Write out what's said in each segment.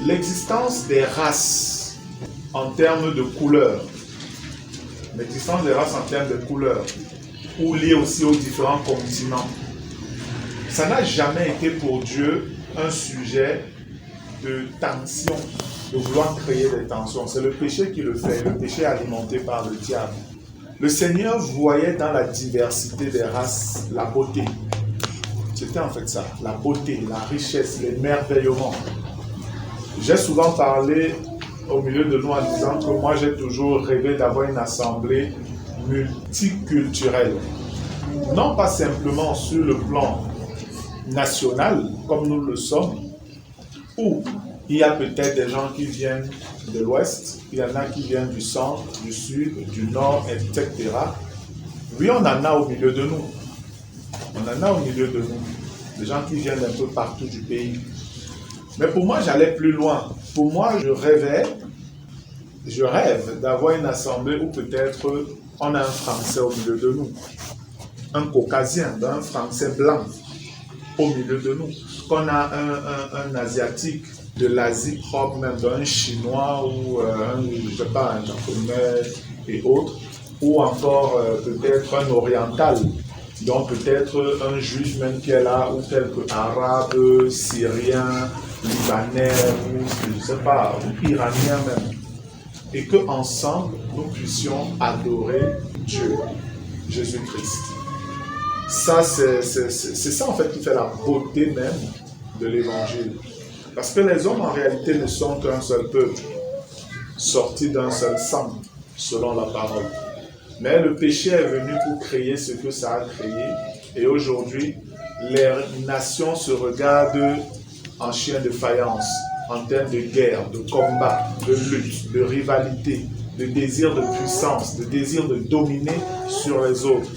l'existence des races en termes de couleurs, l'existence des races en termes de couleurs, ou liées aussi aux différents continents, ça n'a jamais été pour Dieu un sujet de tension, de vouloir créer des tensions. C'est le péché qui le fait, le péché alimenté par le diable. Le Seigneur voyait dans la diversité des races la beauté. C'était en fait ça, la beauté, la richesse, l'émerveillement. J'ai souvent parlé au milieu de nous en disant que moi j'ai toujours rêvé d'avoir une assemblée multiculturelle. Non pas simplement sur le plan national, comme nous le sommes, où il y a peut-être des gens qui viennent de l'Ouest, il y en a qui viennent du centre, du sud, du nord, etc. Oui, on en a au milieu de nous. On en a au milieu de nous. Des gens qui viennent un peu partout du pays. Mais pour moi, j'allais plus loin. Pour moi, je rêve d'avoir une assemblée où peut-être on a un Français au milieu de nous. Un Caucasien, un Français blanc au milieu de nous. Qu'on a un Asiatique de l'Asie propre, même un Chinois ou je sais pas, un Japonais et autres, ou encore peut-être un Oriental, donc peut-être un Juif même qui est là, ou quelques Arabes, Syriens, Libanais, ou je sais pas, ou Iraniens même, et qu'ensemble nous puissions adorer Dieu, Jésus-Christ. Ça, c'est ça en fait qui fait la beauté même de l'évangile. Parce que les hommes en réalité ne sont qu'un seul peuple, sortis d'un seul sang, selon la parole. Mais le péché est venu pour créer ce que ça a créé. Et aujourd'hui, les nations se regardent en chien de faïence, en termes de guerre, de combat, de lutte, de rivalité, de désir de puissance, de désir de dominer sur les autres.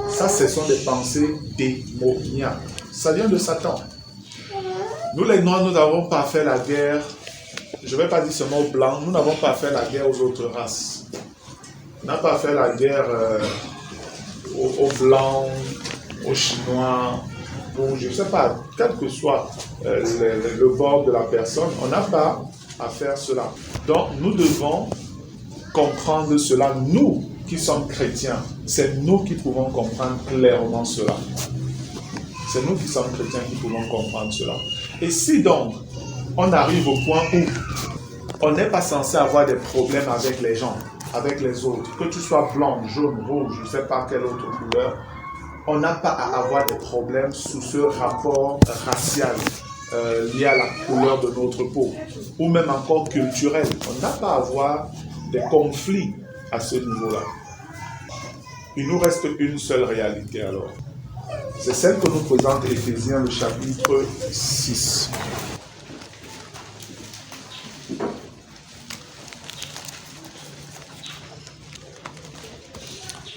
Ça, ce sont des pensées démoniaques. Ça vient de Satan. Nous, les Noirs, nous n'avons pas fait la guerre, je ne vais pas dire seulement aux Blancs, nous n'avons pas fait la guerre aux autres races. On n'a pas fait la guerre aux Blancs, aux Chinois, ou je ne sais pas, quel que soit le bord de la personne, on n'a pas à faire cela. Donc, nous devons comprendre cela, nous qui sommes chrétiens, c'est nous qui pouvons comprendre clairement cela. C'est nous qui sommes chrétiens qui pouvons comprendre cela. Et si donc, on arrive au point où on n'est pas censé avoir des problèmes avec les gens, avec les autres, que tu sois blanc, jaune, rouge, je ne sais pas quelle autre couleur, on n'a pas à avoir des problèmes sous ce rapport racial lié à la couleur de notre peau, ou même encore culturel. On n'a pas à avoir des conflits à ce niveau-là. Il nous reste une seule réalité alors. C'est celle que nous présente Éphésiens, le chapitre 6.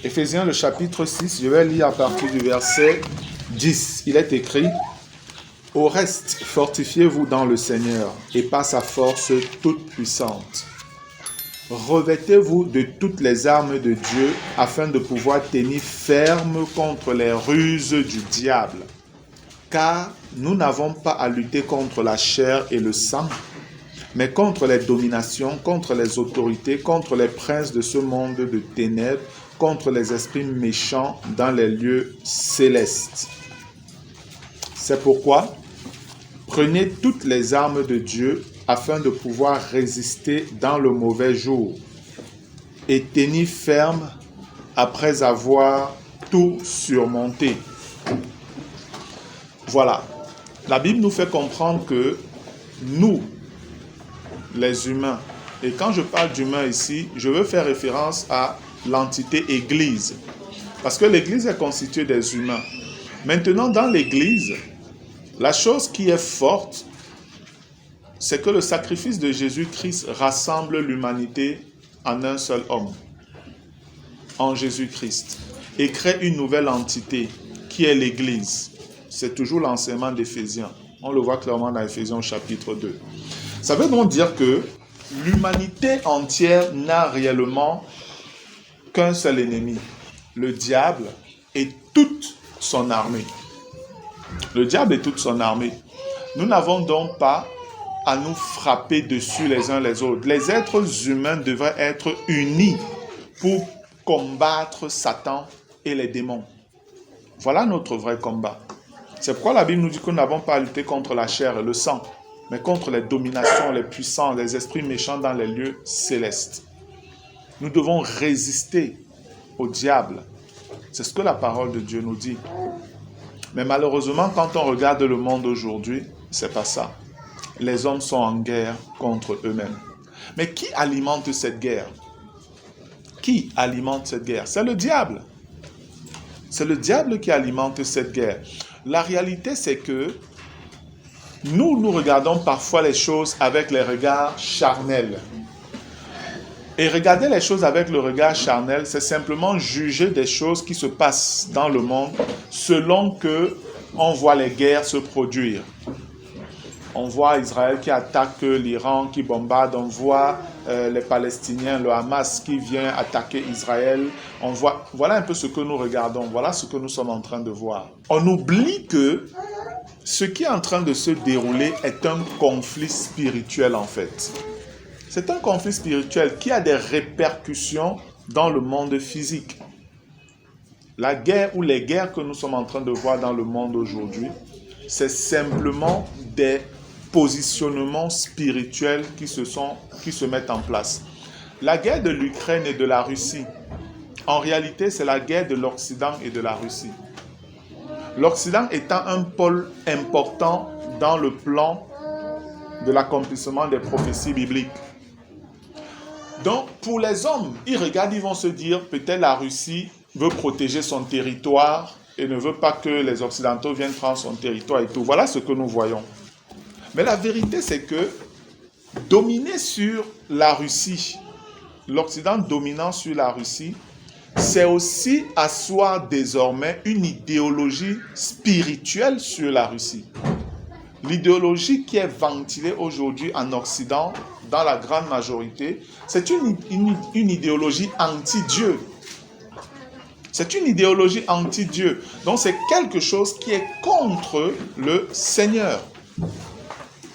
Éphésiens, le chapitre 6, je vais lire à partir du verset 10. Il est écrit: « Au reste, fortifiez-vous dans le Seigneur et par sa force toute puissante. Revêtez-vous de toutes les armes de Dieu afin de pouvoir tenir ferme contre les ruses du diable. Car nous n'avons pas à lutter contre la chair et le sang, mais contre les dominations, contre les autorités, contre les princes de ce monde de ténèbres, contre les esprits méchants dans les lieux célestes. C'est pourquoi, prenez toutes les armes de Dieu afin de pouvoir résister dans le mauvais jour et tenir ferme après avoir tout surmonté. » Voilà. La Bible nous fait comprendre que nous, les humains, et quand je parle d'humains ici, je veux faire référence à l'entité Église, parce que l'Église est constituée des humains. Maintenant, dans l'Église, la chose qui est forte, c'est que le sacrifice de Jésus-Christ rassemble l'humanité en un seul homme, en Jésus-Christ, et crée une nouvelle entité qui est l'Église. C'est toujours l'enseignement d'Éphésiens. On le voit clairement dans Éphésiens chapitre 2. Ça veut donc dire que l'humanité entière n'a réellement qu'un seul ennemi, le diable et toute son armée. Le diable et toute son armée. Nous n'avons donc pas à nous frapper dessus les uns les autres. Les êtres humains devraient être unis pour combattre Satan et les démons. Voilà notre vrai combat. C'est pourquoi la Bible nous dit que nous n'avons pas à lutter contre la chair et le sang, mais contre les dominations, les puissances, les esprits méchants dans les lieux célestes. Nous devons résister au diable. C'est ce que la parole de Dieu nous dit. Mais malheureusement, quand on regarde le monde aujourd'hui, c'est pas ça. Les hommes sont en guerre contre eux-mêmes. Mais qui alimente cette guerre? Qui alimente cette guerre? C'est le diable. C'est le diable qui alimente cette guerre. La réalité, c'est que nous regardons parfois les choses avec les regards charnels. Et regarder les choses avec le regard charnel, c'est simplement juger des choses qui se passent dans le monde selon que on voit les guerres se produire. On voit Israël qui attaque l'Iran, qui bombarde. On voit les Palestiniens, le Hamas qui vient attaquer Israël. Voilà un peu ce que nous regardons. Voilà ce que nous sommes en train de voir. On oublie que ce qui est en train de se dérouler est un conflit spirituel en fait. C'est un conflit spirituel qui a des répercussions dans le monde physique. La guerre ou les guerres que nous sommes en train de voir dans le monde aujourd'hui, c'est simplement des positionnements spirituels qui se mettent en place. La guerre de l'Ukraine et de la Russie, en réalité, c'est la guerre de l'Occident et de la Russie. L'Occident étant un pôle important dans le plan de l'accomplissement des prophéties bibliques. Donc, pour les hommes, ils regardent, ils vont se dire, peut-être la Russie veut protéger son territoire et ne veut pas que les Occidentaux viennent prendre son territoire et tout. Voilà ce que nous voyons. Mais la vérité, c'est que dominer sur la Russie, l'Occident dominant sur la Russie, c'est aussi asseoir désormais une idéologie spirituelle sur la Russie. L'idéologie qui est ventilée aujourd'hui en Occident, dans la grande majorité, c'est une idéologie anti-Dieu. C'est une idéologie anti-Dieu. Donc c'est quelque chose qui est contre le Seigneur.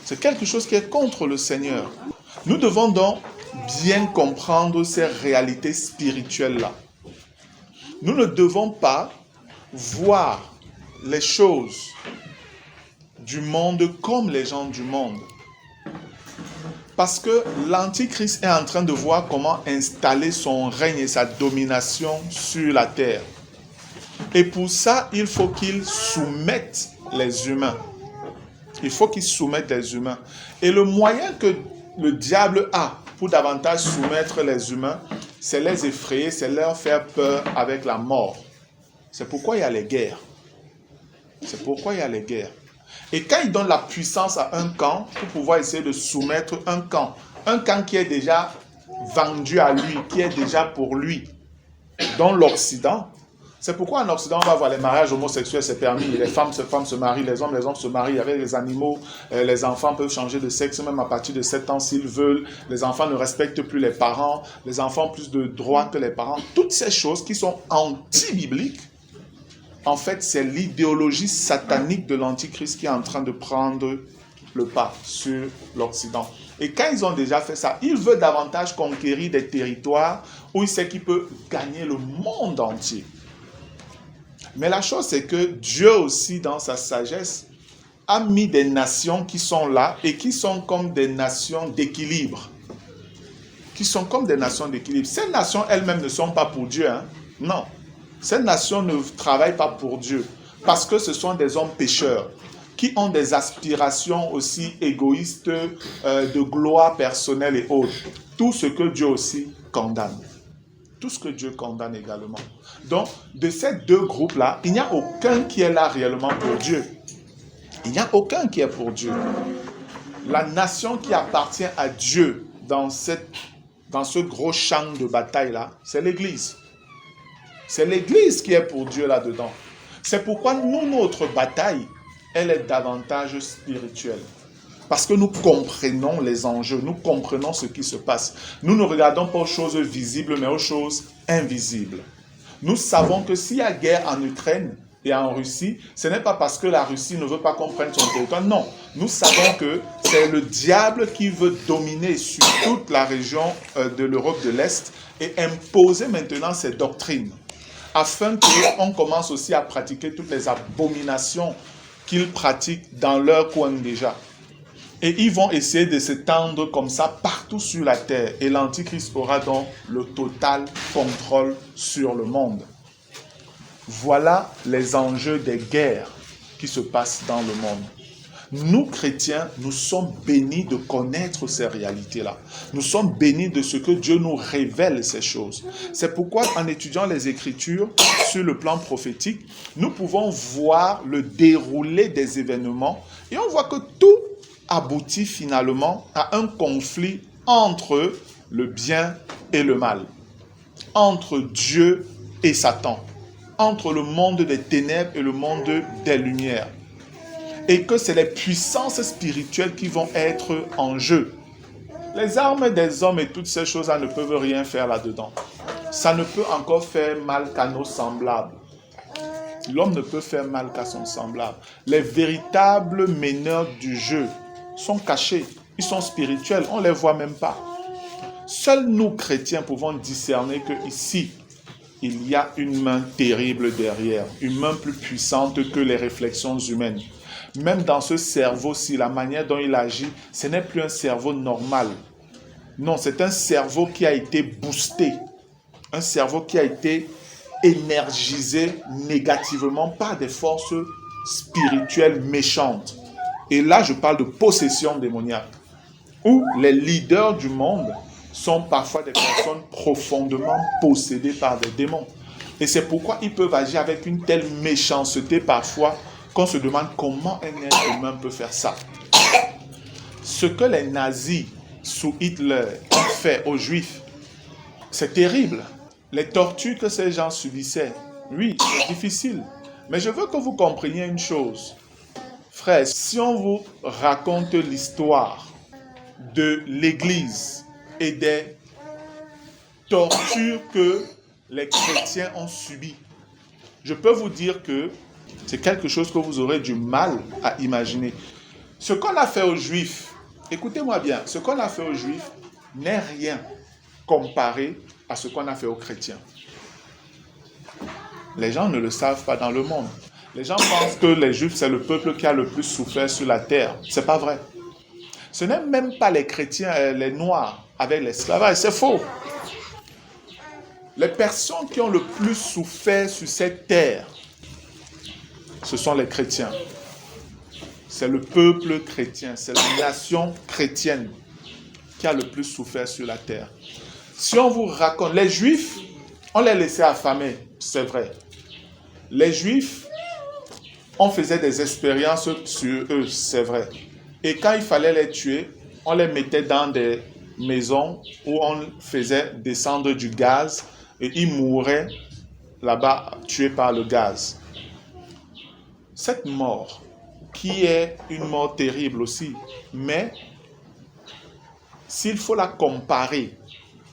C'est quelque chose qui est contre le Seigneur. Nous devons donc bien comprendre ces réalités spirituelles-là. Nous ne devons pas voir les choses du monde comme les gens du monde. Parce que l'Antichrist est en train de voir comment installer son règne et sa domination sur la terre. Et pour ça, il faut qu'il soumette les humains. Il faut qu'il soumette les humains. Et le moyen que le diable a pour davantage soumettre les humains, c'est les effrayer, c'est leur faire peur avec la mort. C'est pourquoi il y a les guerres. C'est pourquoi il y a les guerres. Et quand il donne la puissance à un camp pour pouvoir essayer de soumettre un camp qui est déjà vendu à lui, qui est déjà pour lui, dans l'Occident, c'est pourquoi en Occident, on va voir les mariages homosexuels, c'est permis. Les femmes se marient, les hommes se marient avec les animaux. Les enfants peuvent changer de sexe même à partir de 7 ans s'ils veulent. Les enfants ne respectent plus les parents. Les enfants ont plus de droits que les parents. Toutes ces choses qui sont anti-bibliques, en fait, c'est l'idéologie satanique de l'Antichrist qui est en train de prendre le pas sur l'Occident. Et quand ils ont déjà fait ça, il veut davantage conquérir des territoires où il sait qu'il peut gagner le monde entier. Mais la chose, c'est que Dieu aussi, dans sa sagesse, a mis des nations qui sont là et qui sont comme des nations d'équilibre. Qui sont comme des nations d'équilibre. Ces nations elles-mêmes ne sont pas pour Dieu, hein? Non. Ces nations ne travaillent pas pour Dieu parce que ce sont des hommes pécheurs qui ont des aspirations aussi égoïstes de gloire personnelle et autres. Tout ce que Dieu aussi condamne. Tout ce que Dieu condamne également. Donc, de ces deux groupes-là, il n'y a aucun qui est là réellement pour Dieu. Il n'y a aucun qui est pour Dieu. La nation qui appartient à Dieu dans ce gros champ de bataille-là, c'est l'Église. C'est l'Église qui est pour Dieu là-dedans. C'est pourquoi notre bataille, elle est davantage spirituelle. Parce que nous comprenons les enjeux, nous comprenons ce qui se passe. Nous ne regardons pas aux choses visibles, mais aux choses invisibles. Nous savons que s'il y a guerre en Ukraine, et en Russie, ce n'est pas parce que la Russie ne veut pas qu'on prenne son territoire. Non, nous savons que c'est le diable qui veut dominer sur toute la région de l'Europe de l'Est et imposer maintenant ses doctrines, afin qu'on commence aussi à pratiquer toutes les abominations qu'ils pratiquent dans leur coin déjà. Et ils vont essayer de s'étendre comme ça partout sur la terre. Et l'Antichrist aura donc le total contrôle sur le monde. Voilà les enjeux des guerres qui se passent dans le monde. Nous, chrétiens, nous sommes bénis de connaître ces réalités-là. Nous sommes bénis de ce que Dieu nous révèle ces choses. C'est pourquoi, en étudiant les Écritures sur le plan prophétique, nous pouvons voir le déroulé des événements et on voit que tout aboutit finalement à un conflit entre le bien et le mal, entre Dieu et Satan, entre le monde des ténèbres et le monde des lumières. Et que c'est les puissances spirituelles qui vont être en jeu. Les armes des hommes et toutes ces choses-là ne peuvent rien faire là-dedans. Ça ne peut encore faire mal qu'à nos semblables. L'homme ne peut faire mal qu'à son semblable. Les véritables meneurs du jeu sont cachés. Ils sont spirituels, on ne les voit même pas. Seuls nous, chrétiens, pouvons discerner qu'ici, il y a une main terrible derrière, une main plus puissante que les réflexions humaines. Même dans ce cerveau-ci, la manière dont il agit, ce n'est plus un cerveau normal. Non, c'est un cerveau qui a été boosté, un cerveau qui a été énergisé négativement par des forces spirituelles méchantes. Et là, je parle de possession démoniaque, où les leaders du monde sont parfois des personnes profondément possédées par des démons. Et c'est pourquoi ils peuvent agir avec une telle méchanceté parfois qu'on se demande comment un être humain peut faire ça. Ce que les nazis sous Hitler ont fait aux Juifs, c'est terrible. Les tortures que ces gens subissaient, oui, c'est difficile. Mais je veux que vous compreniez une chose. Frères, si on vous raconte l'histoire de l'Église et des tortures que les chrétiens ont subies, je peux vous dire que c'est quelque chose que vous aurez du mal à imaginer. Ce qu'on a fait aux Juifs, écoutez-moi bien, ce qu'on a fait aux Juifs n'est rien comparé à ce qu'on a fait aux chrétiens. Les gens ne le savent pas dans le monde. Les gens pensent que les Juifs, c'est le peuple qui a le plus souffert sur la terre. Ce n'est pas vrai. Ce n'est même pas les chrétiens, les Noirs, avec l'esclavage. C'est faux. Les personnes qui ont le plus souffert sur cette terre, ce sont les chrétiens. C'est le peuple chrétien, c'est la nation chrétienne qui a le plus souffert sur la terre. Si on vous raconte, les Juifs, on les laissait affamer, c'est vrai. Les Juifs, on faisait des expériences sur eux, c'est vrai. Et quand il fallait les tuer, on les mettait dans des maisons où on faisait descendre du gaz et ils mouraient là-bas, tués par le gaz. Cette mort, qui est une mort terrible aussi, mais s'il faut la comparer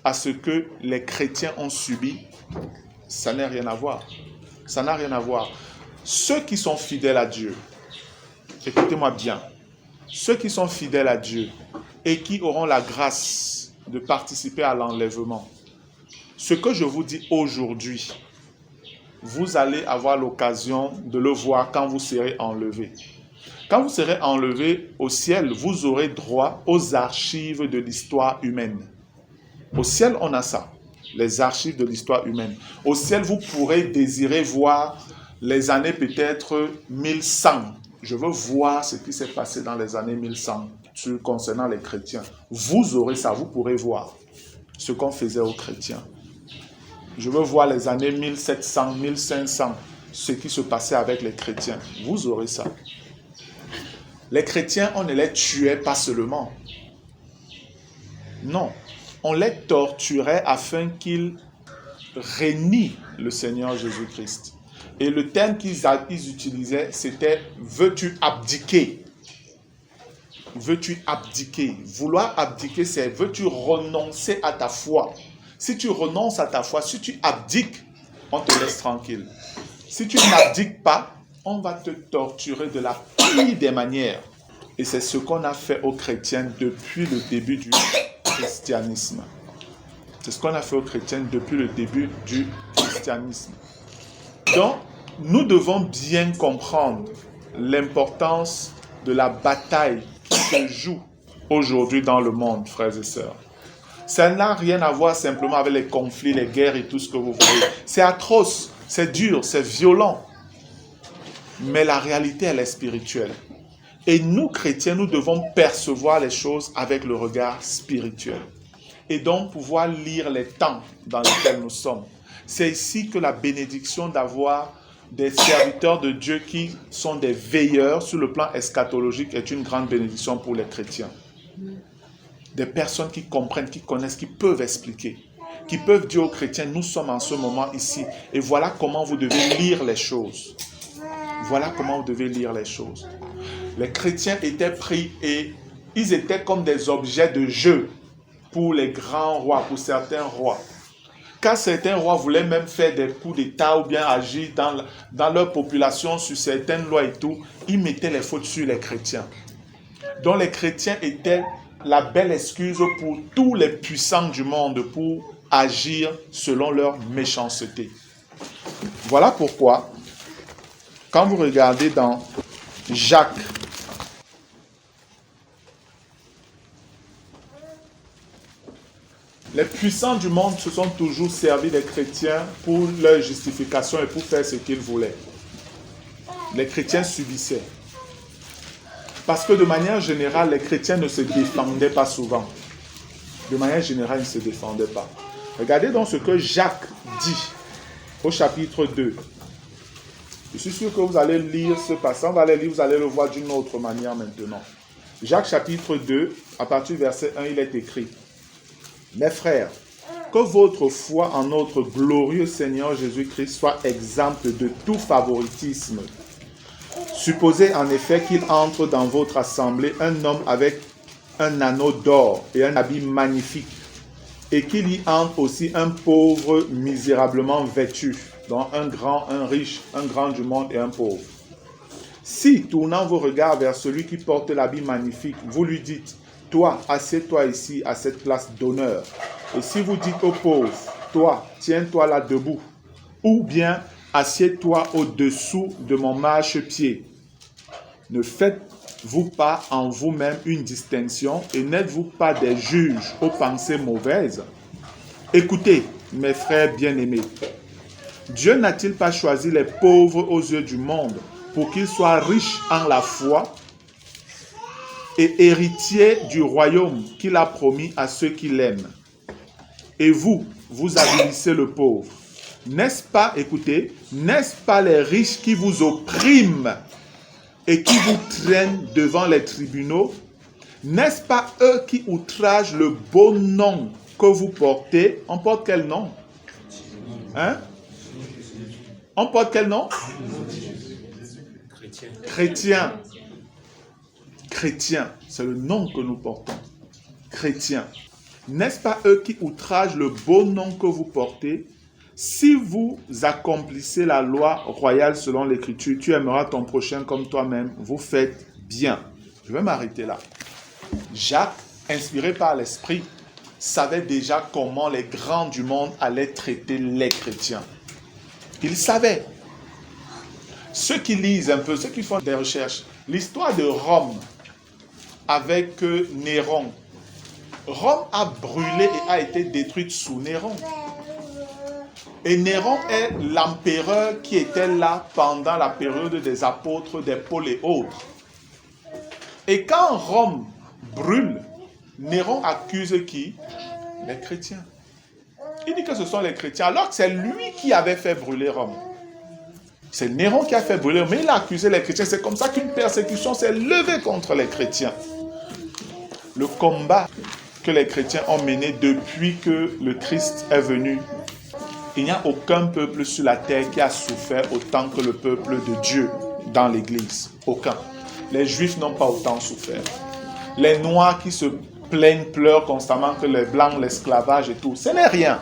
à ce que les chrétiens ont subi, ça n'a rien à voir. Ça n'a rien à voir. Ceux qui sont fidèles à Dieu, écoutez-moi bien, ceux qui sont fidèles à Dieu et qui auront la grâce de participer à l'enlèvement, ce que je vous dis aujourd'hui, vous allez avoir l'occasion de le voir quand vous serez enlevés. Quand vous serez enlevés au ciel, vous aurez droit aux archives de l'histoire humaine. Au ciel, on a ça, les archives de l'histoire humaine. Au ciel, vous pourrez désirer voir les années peut-être 1100. Je veux voir ce qui s'est passé dans les années 1100 concernant les chrétiens. Vous aurez ça, vous pourrez voir ce qu'on faisait aux chrétiens. Je veux voir les années 1700, 1500, ce qui se passait avec les chrétiens. Vous aurez ça. Les chrétiens, on ne les tuait pas seulement. Non, on les torturait afin qu'ils rénient le Seigneur Jésus-Christ. Et le terme qu'ils utilisaient, c'était « veux-tu abdiquer » ? Veux-tu abdiquer ? Vouloir abdiquer, c'est « veux-tu renoncer à ta foi » ? Si tu renonces à ta foi, si tu abdiques, on te laisse tranquille. Si tu n'abdiques pas, on va te torturer de la pire des manières. Et c'est ce qu'on a fait aux chrétiens depuis le début du christianisme. C'est ce qu'on a fait aux chrétiens depuis le début du christianisme. Donc, nous devons bien comprendre l'importance de la bataille qui se joue aujourd'hui dans le monde, frères et sœurs. Ça n'a rien à voir simplement avec les conflits, les guerres et tout ce que vous voyez. C'est atroce, c'est dur, c'est violent. Mais la réalité, elle est spirituelle. Et nous, chrétiens, nous devons percevoir les choses avec le regard spirituel. Et donc pouvoir lire les temps dans lesquels nous sommes. C'est ici que la bénédiction d'avoir des serviteurs de Dieu qui sont des veilleurs sur le plan eschatologique est une grande bénédiction pour les chrétiens. Des personnes qui comprennent, qui connaissent, qui peuvent expliquer, qui peuvent dire aux chrétiens, nous sommes en ce moment ici et voilà comment vous devez lire les choses. Voilà comment vous devez lire les choses. Les chrétiens étaient pris et ils étaient comme des objets de jeu pour les grands rois, pour certains rois. Quand certains rois voulaient même faire des coups d'État ou bien agir dans leur population sur certaines lois et tout, ils mettaient les fautes sur les chrétiens. Donc les chrétiens étaient la belle excuse pour tous les puissants du monde pour agir selon leur méchanceté. Voilà pourquoi, quand vous regardez dans Jacques, les puissants du monde se sont toujours servis des chrétiens pour leur justification et pour faire ce qu'ils voulaient. Les chrétiens subissaient. Parce que de manière générale, les chrétiens ne se défendaient pas souvent. De manière générale, ils ne se défendaient pas. Regardez donc ce que Jacques dit au chapitre 2. Je suis sûr que vous allez lire ce passage, on va le lire, vous allez le voir d'une autre manière maintenant. Jacques chapitre 2, à partir du verset 1, il est écrit: Mes frères, que votre foi en notre glorieux Seigneur Jésus-Christ soit exempte de tout favoritisme. Supposez en effet qu'il entre dans votre assemblée un homme avec un anneau d'or et un habit magnifique, et qu'il y entre aussi un pauvre misérablement vêtu, dont un grand, un riche, un grand du monde et un pauvre. Si, tournant vos regards vers celui qui porte l'habit magnifique, vous lui dites: toi, assieds-toi ici à cette place d'honneur. Et si vous dites au pauvre: toi, tiens-toi là debout, ou bien assieds-toi au-dessous de mon marchepied, ne faites-vous pas en vous-même une distinction et n'êtes-vous pas des juges aux pensées mauvaises? Écoutez, mes frères bien-aimés, Dieu n'a-t-il pas choisi les pauvres aux yeux du monde pour qu'ils soient riches en la foi et héritiers du royaume qu'il a promis à ceux qui l'aiment? Et vous, vous avilissez le pauvre. N'est-ce pas, écoutez, n'est-ce pas les riches qui vous oppriment et qui vous traînent devant les tribunaux? N'est-ce pas eux qui outragent le beau nom que vous portez? On porte quel nom? Hein? On porte quel nom? Chrétien. Chrétien, c'est le nom que nous portons. Chrétien. N'est-ce pas eux qui outragent le beau nom que vous portez? Si vous accomplissez la loi royale selon l'Écriture, tu aimeras ton prochain comme toi-même, vous faites bien. Je vais m'arrêter là. Jacques, inspiré par l'Esprit, savait déjà comment les grands du monde allaient traiter les chrétiens. Il savait. Ceux qui lisent un peu, ceux qui font des recherches, l'histoire de Rome avec Néron. Rome a brûlé et a été détruite sous Néron. Et Néron est l'empereur qui était là pendant la période des apôtres, des Paul et autres. Et quand Rome brûle, Néron accuse qui? Les chrétiens. Il dit que ce sont les chrétiens, alors que c'est lui qui avait fait brûler Rome. C'est Néron qui a fait brûler, mais il a accusé les chrétiens. C'est comme ça qu'une persécution s'est levée contre les chrétiens. Le combat que les chrétiens ont mené depuis que le Christ est venu, il n'y a aucun peuple sur la terre qui a souffert autant que le peuple de Dieu dans l'Église. Aucun. Les Juifs n'ont pas autant souffert. Les Noirs qui se plaignent, pleurent constamment que les Blancs, l'esclavage et tout, ce n'est rien.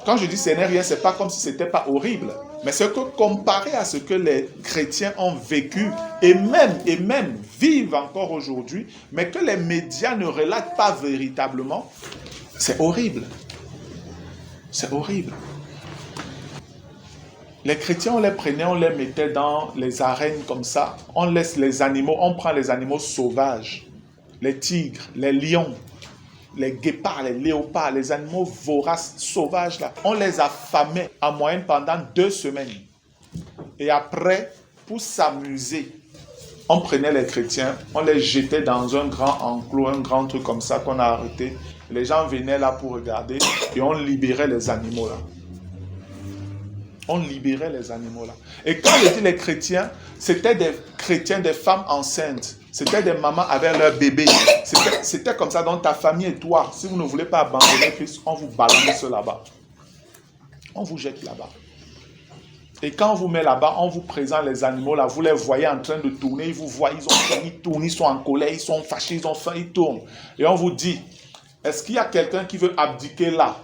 Quand je dis ce n'est rien, ce n'est pas comme si ce n'était pas horrible. Mais c'est que comparé à ce que les chrétiens ont vécu et même vivent encore aujourd'hui, mais que les médias ne relatent pas véritablement, c'est horrible. C'est horrible. Les chrétiens, on les prenait, on les mettait dans les arènes comme ça. On laisse les animaux, on prend les animaux sauvages, les tigres, les lions, les guépards, les léopards, les animaux voraces, sauvages là. On les affamait en moyenne pendant 2 semaines. Et après, pour s'amuser, on prenait les chrétiens, on les jetait dans un grand enclos, un grand truc comme ça qu'on a arrêté. Les gens venaient là pour regarder et on libérait les animaux là. On libérait les animaux là. Et quand je dis les chrétiens, c'était des chrétiens, des femmes enceintes. C'était des mamans avec leurs bébés. C'était comme ça dans ta famille et toi. Si vous ne voulez pas abandonner Christ, on vous balance là-bas. On vous jette là-bas. Et quand on vous met là-bas, on vous présente les animaux là. Vous les voyez en train de tourner. Ils vous voient, ils tournent, ils sont en colère, ils sont fâchés, ils ont faim, ils tournent. Et on vous dit, est-ce qu'il y a quelqu'un qui veut abdiquer là?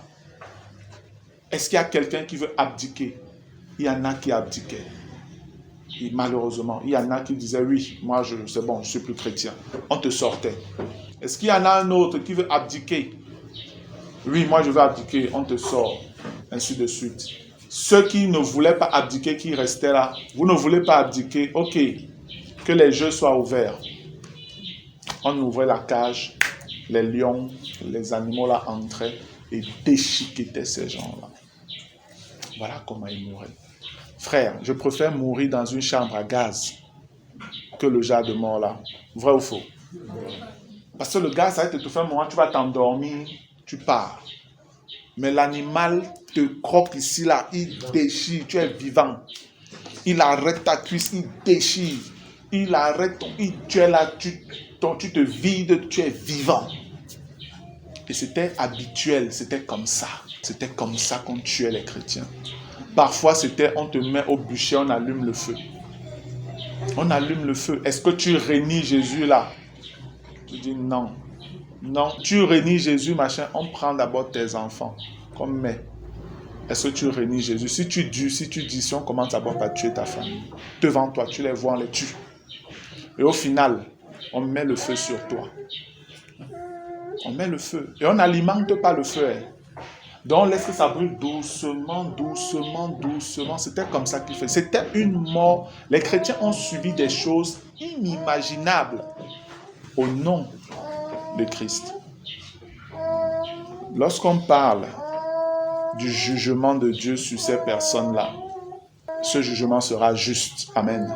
Est-ce qu'il y a quelqu'un qui veut abdiquer? Il y en a qui abdiquaient. Et malheureusement, il y en a qui disaient, oui, moi, c'est bon, je ne suis plus chrétien. On te sortait. Est-ce qu'il y en a un autre qui veut abdiquer? Oui, moi, je veux abdiquer. On te sort. Ainsi de suite. Ceux qui ne voulaient pas abdiquer, qui restaient là, vous ne voulez pas abdiquer, ok, que les jeux soient ouverts. On ouvrait la cage, les lions, les animaux là entraient et déchiquetaient ces gens-là. Voilà comment ils mouraient. Frère, je préfère mourir dans une chambre à gaz que le genre de mort là. Vrai ou faux? Parce que le gaz, ça va te faire un moment, tu vas t'endormir, tu pars. Mais l'animal te croque ici, là, il déchire, tu es vivant. Il arrête ta cuisse, il déchire. Il arrête tu es là, tu te vides, tu es vivant. Et c'était habituel, c'était comme ça. C'était comme ça qu'on tuait les chrétiens. Parfois, c'était, on te met au bûcher, on allume le feu. On allume le feu. Est-ce que tu réunis Jésus là? Tu dis non. Non, tu réunis Jésus, machin. On prend d'abord tes enfants. Comme mais. Est-ce que tu réunis Jésus? Si tu dis, si on commence d'abord par tuer ta famille, devant toi, tu les vois, on les tue. Et au final, on met le feu sur toi. On met le feu. Et on n'alimente pas le feu. Donc, on laisse que ça brûle doucement, doucement, doucement. C'était comme ça qu'il fait. C'était une mort. Les chrétiens ont subi des choses inimaginables au nom de Christ. Lorsqu'on parle du jugement de Dieu sur ces personnes-là, ce jugement sera juste. Amen.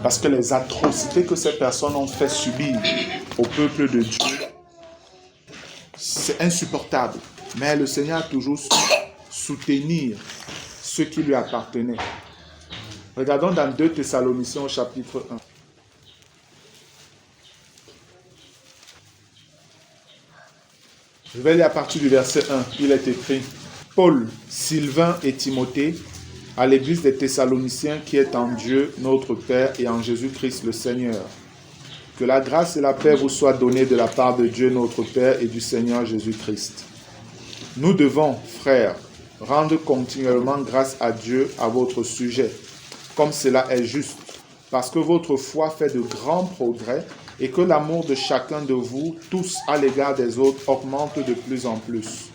Parce que les atrocités que ces personnes ont fait subir au peuple de Dieu, c'est insupportable. Mais le Seigneur a toujours su soutenir ceux qui lui appartenaient. Regardons dans 2 Thessaloniciens au chapitre 1. Je vais lire à partir du verset 1. Il est écrit: Paul, Sylvain et Timothée, à l'église des Thessaloniciens qui est en Dieu, notre Père, et en Jésus-Christ le Seigneur. Que la grâce et la paix vous soient données de la part de Dieu notre Père et du Seigneur Jésus-Christ. Nous devons, frères, rendre continuellement grâce à Dieu à votre sujet, comme cela est juste, parce que votre foi fait de grands progrès et que l'amour de chacun de vous, tous à l'égard des autres, augmente de plus en plus.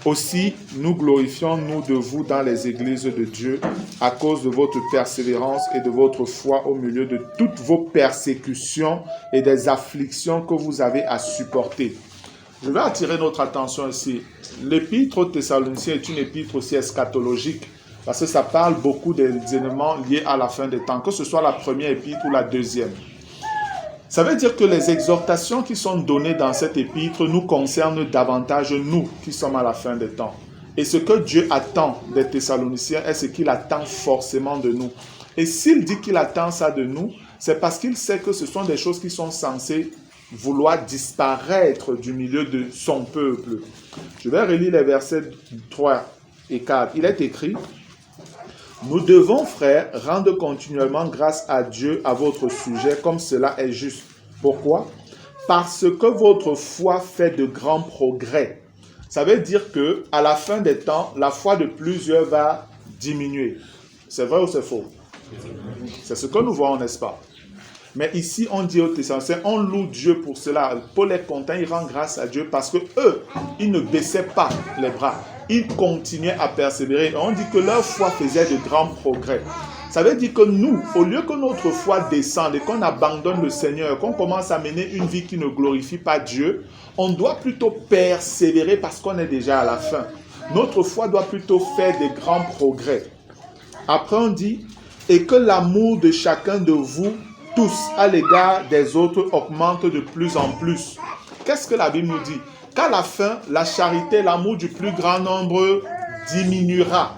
Aussi, nous glorifions, nous, de vous dans les églises de Dieu, à cause de votre persévérance et de votre foi au milieu de toutes vos persécutions et des afflictions que vous avez à supporter. Je vais attirer notre attention ici. L'épître aux Thessaloniciens est une épître aussi eschatologique, parce que ça parle beaucoup des éléments liés à la fin des temps, que ce soit la première épître ou la deuxième. Ça veut dire que les exhortations qui sont données dans cette épître nous concernent davantage nous qui sommes à la fin des temps. Et ce que Dieu attend des Thessaloniciens est ce qu'il attend forcément de nous. Et s'il dit qu'il attend ça de nous, c'est parce qu'il sait que ce sont des choses qui sont censées vouloir disparaître du milieu de son peuple. Je vais relire les versets 3 et 4. Il est écrit: Nous devons, frères, rendre continuellement grâce à Dieu à votre sujet, comme cela est juste. Pourquoi? Parce que votre foi fait de grands progrès. Ça veut dire que à la fin des temps, la foi de plusieurs va diminuer. C'est vrai ou c'est faux? C'est ce que nous voyons, n'est-ce pas? Mais ici, on dit aux Thessaloniciens, on loue Dieu pour cela. Paul est content, il rend grâce à Dieu parce que eux, ils ne baissaient pas les bras. Ils continuaient à persévérer. On dit que leur foi faisait de grands progrès. Ça veut dire que nous, au lieu que notre foi descende et qu'on abandonne le Seigneur, qu'on commence à mener une vie qui ne glorifie pas Dieu, on doit plutôt persévérer parce qu'on est déjà à la fin. Notre foi doit plutôt faire de grands progrès. Après, on dit, et que l'amour de chacun de vous, tous, à l'égard des autres, augmente de plus en plus. Qu'est-ce que la Bible nous dit? Qu'à la fin, la charité, l'amour du plus grand nombre diminuera.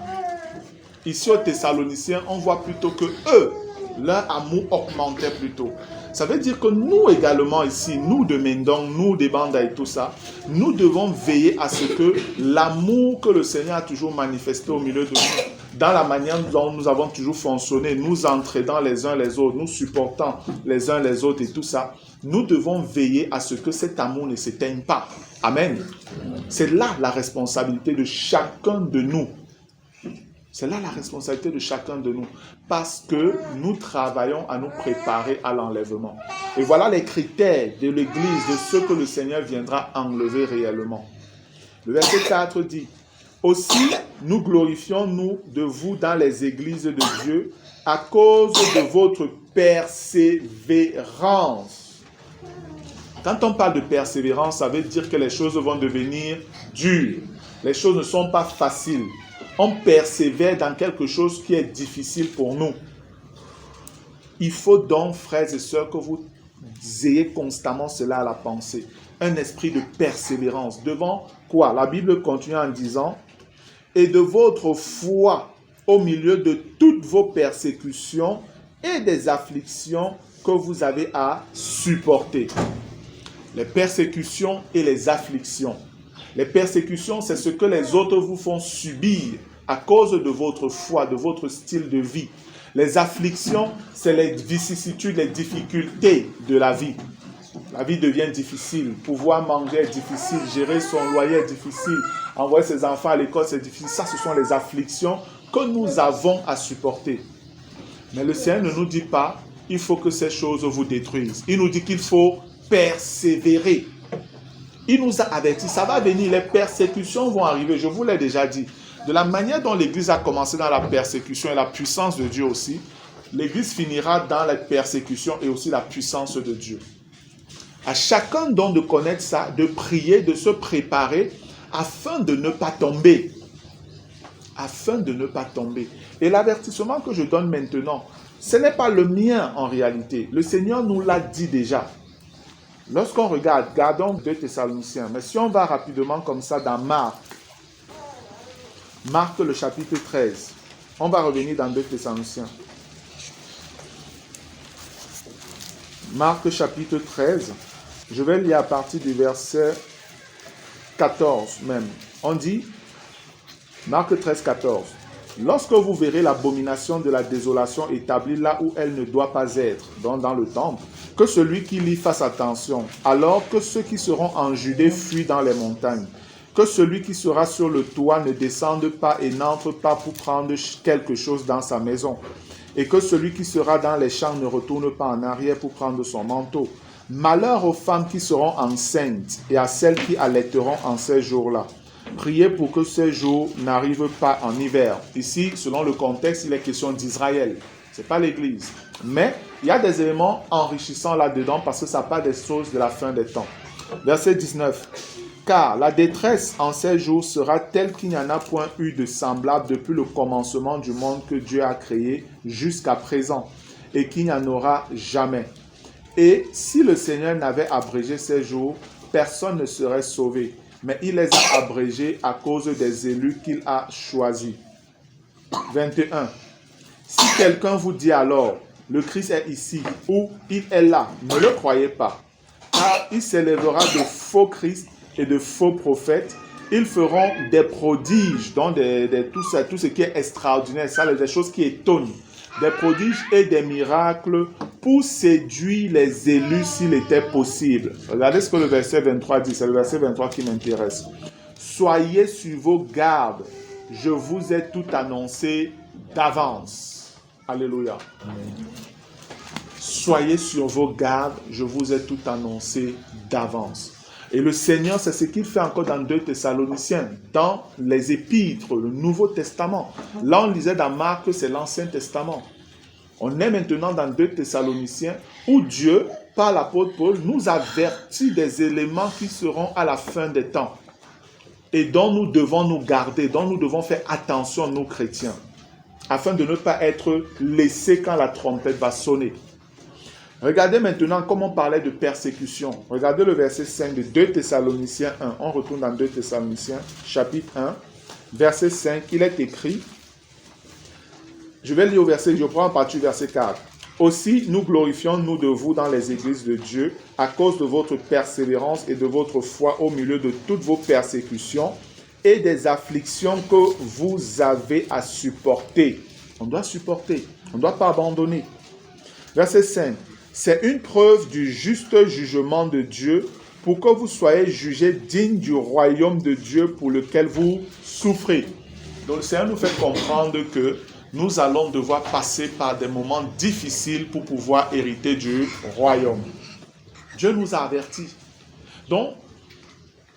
Ici, aux Thessaloniciens, on voit plutôt que eux, leur amour augmentait plutôt. Ça veut dire que nous également ici, nous de Mendong, nous des Banda et tout ça, nous devons veiller à ce que l'amour que le Seigneur a toujours manifesté au milieu de nous, dans la manière dont nous avons toujours fonctionné, nous entraidant les uns les autres, nous supportant les uns les autres et tout ça, nous devons veiller à ce que cet amour ne s'éteigne pas. Amen. C'est là la responsabilité de chacun de nous. C'est là la responsabilité de chacun de nous. Parce que nous travaillons à nous préparer à l'enlèvement. Et voilà les critères de l'Église, de ce que le Seigneur viendra enlever réellement. Le verset 4 dit, « Aussi, nous glorifions-nous de vous dans les églises de Dieu à cause de votre persévérance. » Quand on parle de persévérance, ça veut dire que les choses vont devenir dures. Les choses ne sont pas faciles. On persévère dans quelque chose qui est difficile pour nous. Il faut donc, frères et sœurs, que vous ayez constamment cela à la pensée. Un esprit de persévérance. Devant quoi? La Bible continue en disant, « Et de votre foi au milieu de toutes vos persécutions et des afflictions que vous avez à supporter. » Les persécutions et les afflictions. Les persécutions, c'est ce que les autres vous font subir à cause de votre foi, de votre style de vie. Les afflictions, c'est les vicissitudes, les difficultés de la vie. La vie devient difficile. Pouvoir manger est difficile. Gérer son loyer est difficile. Envoyer ses enfants à l'école, c'est difficile. Ça, ce sont les afflictions que nous avons à supporter. Mais le Seigneur ne nous dit pas, il faut que ces choses vous détruisent. Il nous dit qu'il faut persévérer. Il nous a avertis, ça va venir, les persécutions vont arriver, je vous l'ai déjà dit. De la manière dont l'Église a commencé dans la persécution et la puissance de Dieu aussi, l'Église finira dans la persécution et aussi la puissance de Dieu. À chacun donc de connaître ça, de prier, de se préparer afin de ne pas tomber. Afin de ne pas tomber. Et l'avertissement que je donne maintenant, ce n'est pas le mien en réalité. Le Seigneur nous l'a dit déjà. Lorsqu'on regarde, gardons 2 Thessaloniciens, mais si on va rapidement comme ça dans Marc le chapitre 13, on va revenir dans 2 Thessaloniciens. Marc chapitre 13, je vais lire à partir du verset 14 même. On dit, Marc 13, 14. Lorsque vous verrez l'abomination de la désolation établie là où elle ne doit pas être, donc dans le temple, que celui qui lit fasse attention, alors que ceux qui seront en Judée fuient dans les montagnes, que celui qui sera sur le toit ne descende pas et n'entre pas pour prendre quelque chose dans sa maison, et que celui qui sera dans les champs ne retourne pas en arrière pour prendre son manteau. Malheur aux femmes qui seront enceintes et à celles qui allaiteront en ces jours-là. Priez pour que ces jours n'arrivent pas en hiver. Ici, selon le contexte, il est question d'Israël. Ce n'est pas l'Église. Mais il y a des éléments enrichissants là-dedans parce que ça parle des choses de la fin des temps. Verset 19. Car la détresse en ces jours sera telle qu'il n'y en a point eu de semblable depuis le commencement du monde que Dieu a créé jusqu'à présent et qu'il n'y en aura jamais. Et si le Seigneur n'avait abrégé ces jours, personne ne serait sauvé. Mais il les a abrégés à cause des élus qu'il a choisis. 21. Si quelqu'un vous dit alors, le Christ est ici ou il est là, ne le croyez pas. Car il s'élèvera de faux Christ et de faux prophètes. Ils feront des prodiges, donc tout ce qui est extraordinaire, ça, des choses qui étonnent. Des prodiges et des miracles pour séduire les élus s'il était possible. Regardez ce que le verset 23 dit, c'est le verset 23 qui m'intéresse. Soyez sur vos gardes, je vous ai tout annoncé d'avance. Alléluia. Soyez sur vos gardes, je vous ai tout annoncé d'avance. Et le Seigneur, c'est ce qu'il fait encore dans 2 Thessaloniciens, dans les épîtres, le Nouveau Testament. Là, on lisait dans Marc que c'est l'Ancien Testament. On est maintenant dans 2 Thessaloniciens où Dieu, par l'apôtre Paul, nous avertit des éléments qui seront à la fin des temps et dont nous devons nous garder, dont nous devons faire attention, nous chrétiens, afin de ne pas être laissés quand la trompette va sonner. Regardez maintenant comme on parlait de persécution. Regardez le verset 5 de 2 Thessaloniciens 1. On retourne dans 2 Thessaloniciens, chapitre 1, verset 5. Il est écrit, je vais lire au verset, je prends en partie verset 4. Aussi, nous glorifions, nous de vous, dans les églises de Dieu, à cause de votre persévérance et de votre foi au milieu de toutes vos persécutions et des afflictions que vous avez à supporter. On doit supporter, on ne doit pas abandonner. Verset 5. C'est une preuve du juste jugement de Dieu pour que vous soyez jugés dignes du royaume de Dieu pour lequel vous souffrez. Donc le Seigneur nous fait comprendre que nous allons devoir passer par des moments difficiles pour pouvoir hériter du royaume. Dieu nous a avertis. Donc,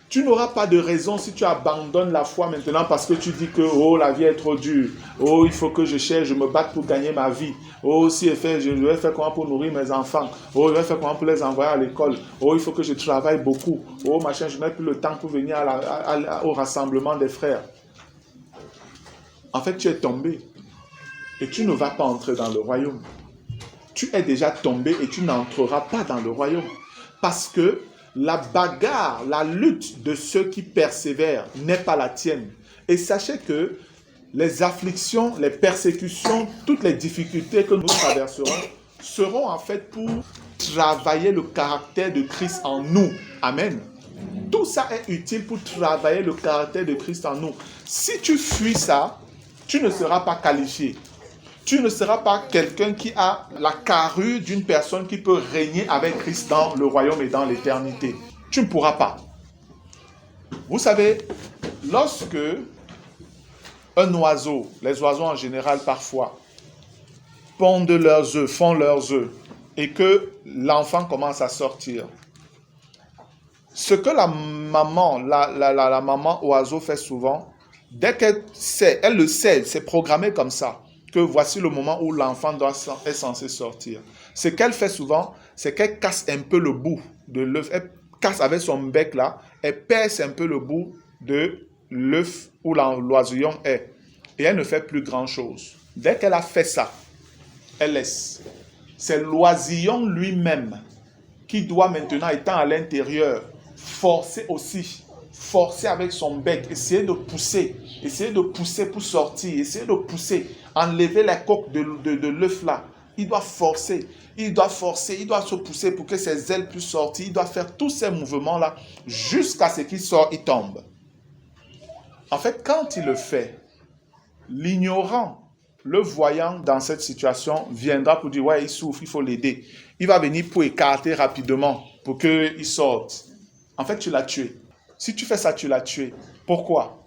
tu n'auras pas de raison si tu abandonnes la foi maintenant parce que tu dis que oh, la vie est trop dure. Oh, il faut que je cherche, je me batte pour gagner ma vie. Oh, si je vais faire comment pour nourrir mes enfants. Oh, je vais faire comment pour les envoyer à l'école. Oh, il faut que je travaille beaucoup. Oh, machin, je n'ai plus le temps pour venir au rassemblement des frères. En fait, tu es tombé. Et tu ne vas pas entrer dans le royaume. Tu es déjà tombé et tu n'entreras pas dans le royaume. Parce que la bagarre, la lutte de ceux qui persévèrent n'est pas la tienne. Et sachez que les afflictions, les persécutions, toutes les difficultés que nous traverserons seront en fait pour travailler le caractère de Christ en nous. Amen. Tout ça est utile pour travailler le caractère de Christ en nous. Si tu fuis ça, tu ne seras pas qualifié. Tu ne seras pas quelqu'un qui a la carrure d'une personne qui peut régner avec Christ dans le royaume et dans l'éternité. Tu ne pourras pas. Vous savez, lorsque un oiseau, les oiseaux en général parfois, pondent leurs œufs, font leurs œufs, et que l'enfant commence à sortir, ce que la maman, la maman oiseau fait souvent, dès qu'elle sait, elle le sait, c'est programmé comme ça, que voici le moment où l'enfant est censé sortir. Ce qu'elle fait souvent, c'est qu'elle casse un peu le bout de l'œuf. Elle casse avec son bec là, elle perce un peu le bout de l'œuf où l'oisillon est. Et elle ne fait plus grand chose. Dès qu'elle a fait ça, elle laisse. C'est l'oisillon lui-même qui doit maintenant, étant à l'intérieur, forcer aussi. Forcer avec son bec, essayer de pousser pour sortir, essayer de pousser, enlever la coque de l'œuf là. Il doit forcer, il doit se pousser pour que ses ailes puissent sortir. Il doit faire tous ces mouvements là jusqu'à ce qu'il sort, il tombe. En fait, quand il le fait, l'ignorant, le voyant dans cette situation, viendra pour dire ouais, il souffre, il faut l'aider. Il va venir pour écarter rapidement pour qu'il sorte. En fait, tu l'as tué. Si tu fais ça, tu l'as tué. Pourquoi?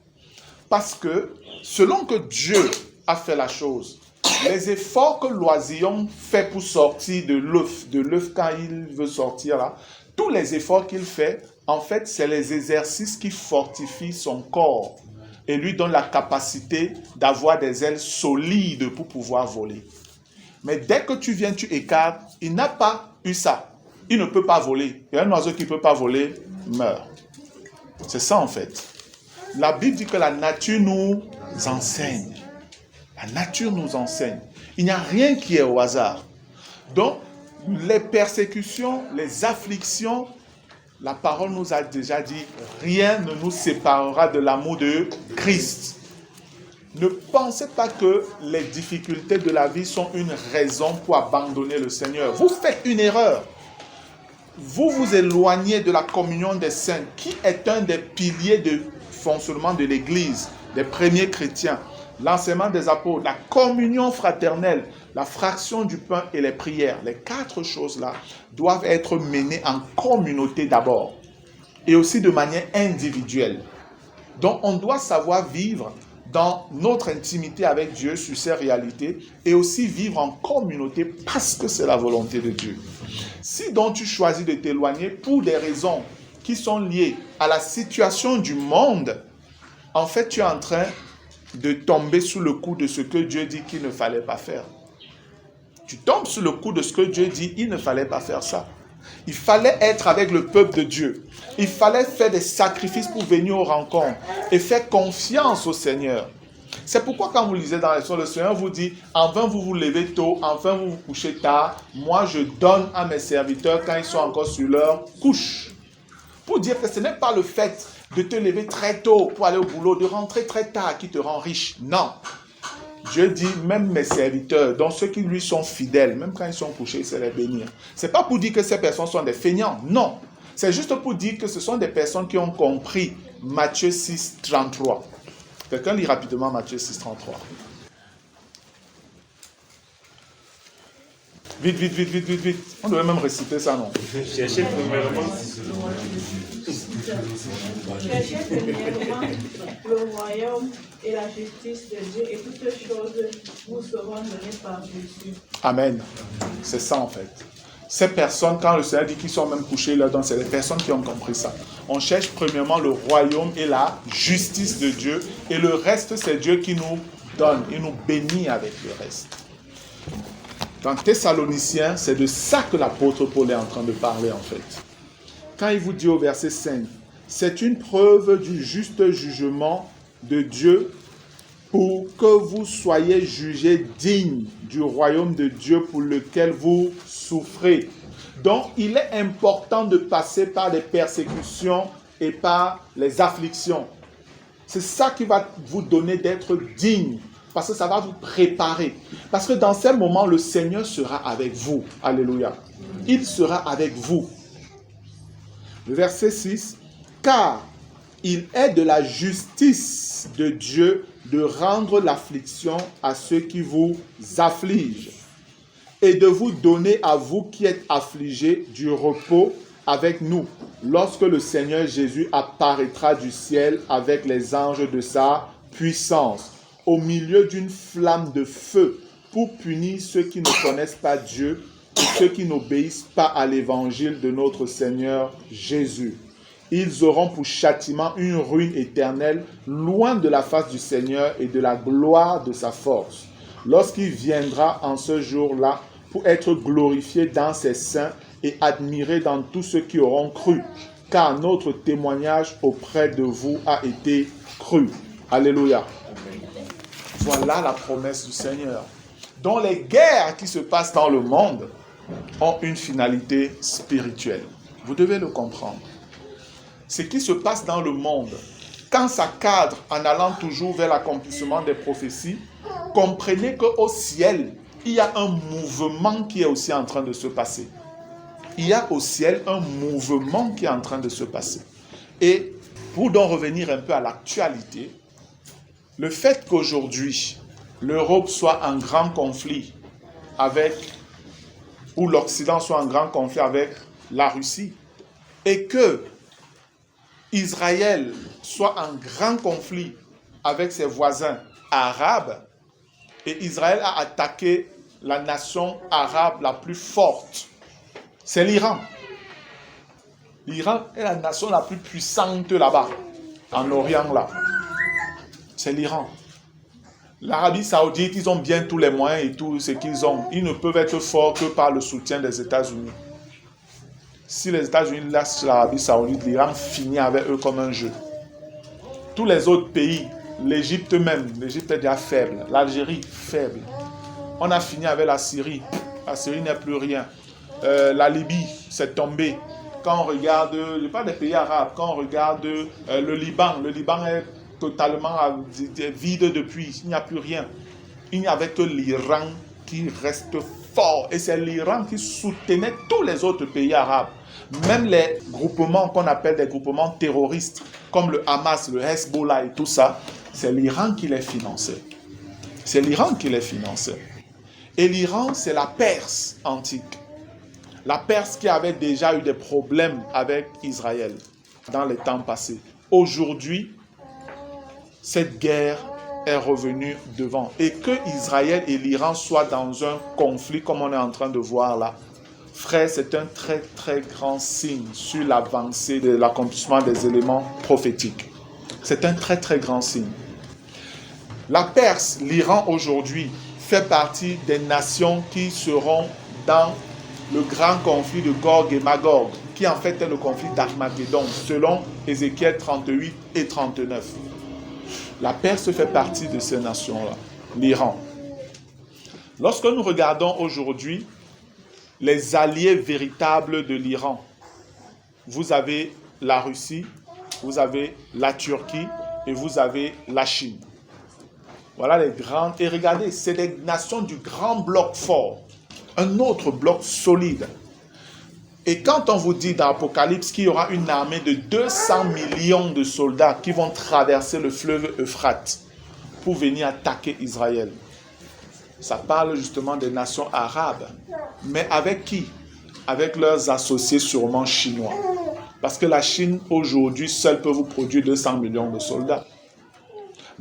Parce que selon que Dieu a fait la chose, les efforts que l'oisillon fait pour sortir de l'œuf quand il veut sortir là, tous les efforts qu'il fait, en fait, c'est les exercices qui fortifient son corps et lui donnent la capacité d'avoir des ailes solides pour pouvoir voler. Mais dès que tu viens, tu écartes, il n'a pas eu ça. Il ne peut pas voler. Il y a un oiseau qui ne peut pas voler, meurt. C'est ça en fait. La Bible dit que la nature nous enseigne. La nature nous enseigne. Il n'y a rien qui est au hasard. Donc, les persécutions, les afflictions, la parole nous a déjà dit, rien ne nous séparera de l'amour de Christ. Ne pensez pas que les difficultés de la vie sont une raison pour abandonner le Seigneur. Vous faites une erreur. Vous vous éloignez de la communion des saints, qui est un des piliers de fonctionnement de l'Église, des premiers chrétiens. L'enseignement des apôtres, la communion fraternelle, la fraction du pain et les prières. Les 4 choses-là doivent être menées en communauté d'abord et aussi de manière individuelle. Donc, on doit savoir vivre dans notre intimité avec Dieu sur ces réalités et aussi vivre en communauté parce que c'est la volonté de Dieu. Si donc tu choisis de t'éloigner pour des raisons qui sont liées à la situation du monde, en fait tu es en train de tomber sous le coup de ce que Dieu dit qu'il ne fallait pas faire. Tu tombes sous le coup de ce que Dieu dit, il ne fallait pas faire ça. Il fallait être avec le peuple de Dieu. Il fallait faire des sacrifices pour venir aux rencontres et faire confiance au Seigneur. C'est pourquoi quand vous lisez dans les Sons, le Seigneur vous dit, enfin vous vous levez tôt, enfin vous vous couchez tard. Moi je donne à mes serviteurs quand ils sont encore sur leur couche. Pour dire que ce n'est pas le fait de te lever très tôt pour aller au boulot, de rentrer très tard qui te rend riche. Non. Dieu dit, même mes serviteurs, donc ceux qui lui sont fidèles, même quand ils sont couchés, c'est les bénir. Ce n'est pas pour dire que ces personnes sont des feignants, non. C'est juste pour dire que ce sont des personnes qui ont compris Matthieu 6, 33. Quelqu'un lit rapidement Matthieu 6, 33. Vite. On devait même réciter ça, non? Cherchez premièrement le royaume et la justice de Dieu, et toutes choses vous seront données par Jésus. Amen. C'est ça en fait. Ces personnes, quand le Seigneur dit qu'ils sont même couchés là-dedans, c'est les personnes qui ont compris ça. On cherche premièrement le royaume et la justice de Dieu, et le reste, c'est Dieu qui nous donne, il nous bénit avec le reste. Dans Thessaloniciens, c'est de ça que l'apôtre Paul est en train de parler en fait. Quand il vous dit au verset 5, c'est une preuve du juste jugement de Dieu pour que vous soyez jugés dignes du royaume de Dieu pour lequel vous souffrez. Donc, il est important de passer par les persécutions et par les afflictions. C'est ça qui va vous donner d'être digne, parce que ça va vous préparer. Parce que dans ces moments, le Seigneur sera avec vous. Alléluia. Il sera avec vous. Le verset 6, car il est de la justice de Dieu de rendre l'affliction à ceux qui vous affligent et de vous donner à vous qui êtes affligés du repos avec nous lorsque le Seigneur Jésus apparaîtra du ciel avec les anges de sa puissance au milieu d'une flamme de feu pour punir ceux qui ne connaissent pas Dieu et ceux qui n'obéissent pas à l'évangile de notre Seigneur Jésus. Ils auront pour châtiment une ruine éternelle, loin de la face du Seigneur et de la gloire de sa force, lorsqu'il viendra en ce jour-là pour être glorifié dans ses saints et admiré dans tous ceux qui auront cru, car notre témoignage auprès de vous a été cru. Alléluia. Voilà la promesse du Seigneur. Donc les guerres qui se passent dans le monde ont une finalité spirituelle. Vous devez le comprendre. Ce qui se passe dans le monde, quand ça cadre en allant toujours vers l'accomplissement des prophéties, comprenez qu'au ciel, il y a un mouvement qui est aussi en train de se passer. Il y a au ciel un mouvement qui est en train de se passer. Et pour donc revenir un peu à l'actualité, le fait qu'aujourd'hui, l'Europe soit en grand conflit avec, ou l'Occident soit en grand conflit avec la Russie, et que Israël soit en grand conflit avec ses voisins arabes, et Israël a attaqué la nation arabe la plus forte, c'est l'Iran. L'Iran est la nation la plus puissante là-bas, en Orient là. C'est l'Iran. L'Arabie Saoudite, ils ont bien tous les moyens et tout ce qu'ils ont. Ils ne peuvent être forts que par le soutien des États-Unis. Si les États-Unis laissent l'Arabie Saoudite, l'Iran finit avec eux comme un jeu. Tous les autres pays, l'Égypte même, l'Égypte est déjà faible. L'Algérie, faible. On a fini avec la Syrie. La Syrie n'est plus rien. La Libye, c'est tombé. Quand on regarde, je parle des pays arabes, quand on regarde le Liban est totalement vide depuis. Il n'y a plus rien. Il n'y avait que l'Iran qui reste fort. Et c'est l'Iran qui soutenait tous les autres pays arabes. Même les groupements qu'on appelle des groupements terroristes, comme le Hamas, le Hezbollah et tout ça, c'est l'Iran qui les finançait. C'est l'Iran qui les finançait. Et l'Iran, c'est la Perse antique. La Perse qui avait déjà eu des problèmes avec Israël dans les temps passés. Aujourd'hui, cette guerre est revenu devant. Et que Israël et l'Iran soient dans un conflit comme on est en train de voir là, frère, c'est un très très grand signe sur l'avancée de l'accomplissement des éléments prophétiques. C'est un très très grand signe. La Perse, l'Iran aujourd'hui, fait partie des nations qui seront dans le grand conflit de Gog et Magog, qui en fait est le conflit d'Armageddon, selon Ézéchiel 38 et 39. La Perse fait partie de ces nations-là, l'Iran. Lorsque nous regardons aujourd'hui les alliés véritables de l'Iran, vous avez la Russie, vous avez la Turquie et vous avez la Chine. Voilà les grandes. Et regardez, c'est des nations du grand bloc fort. Un autre bloc solide. Et quand on vous dit dans l'Apocalypse qu'il y aura une armée de 200 millions de soldats qui vont traverser le fleuve Euphrate pour venir attaquer Israël, ça parle justement des nations arabes. Mais avec qui? Avec leurs associés sûrement chinois. Parce que la Chine aujourd'hui seule peut vous produire 200 millions de soldats.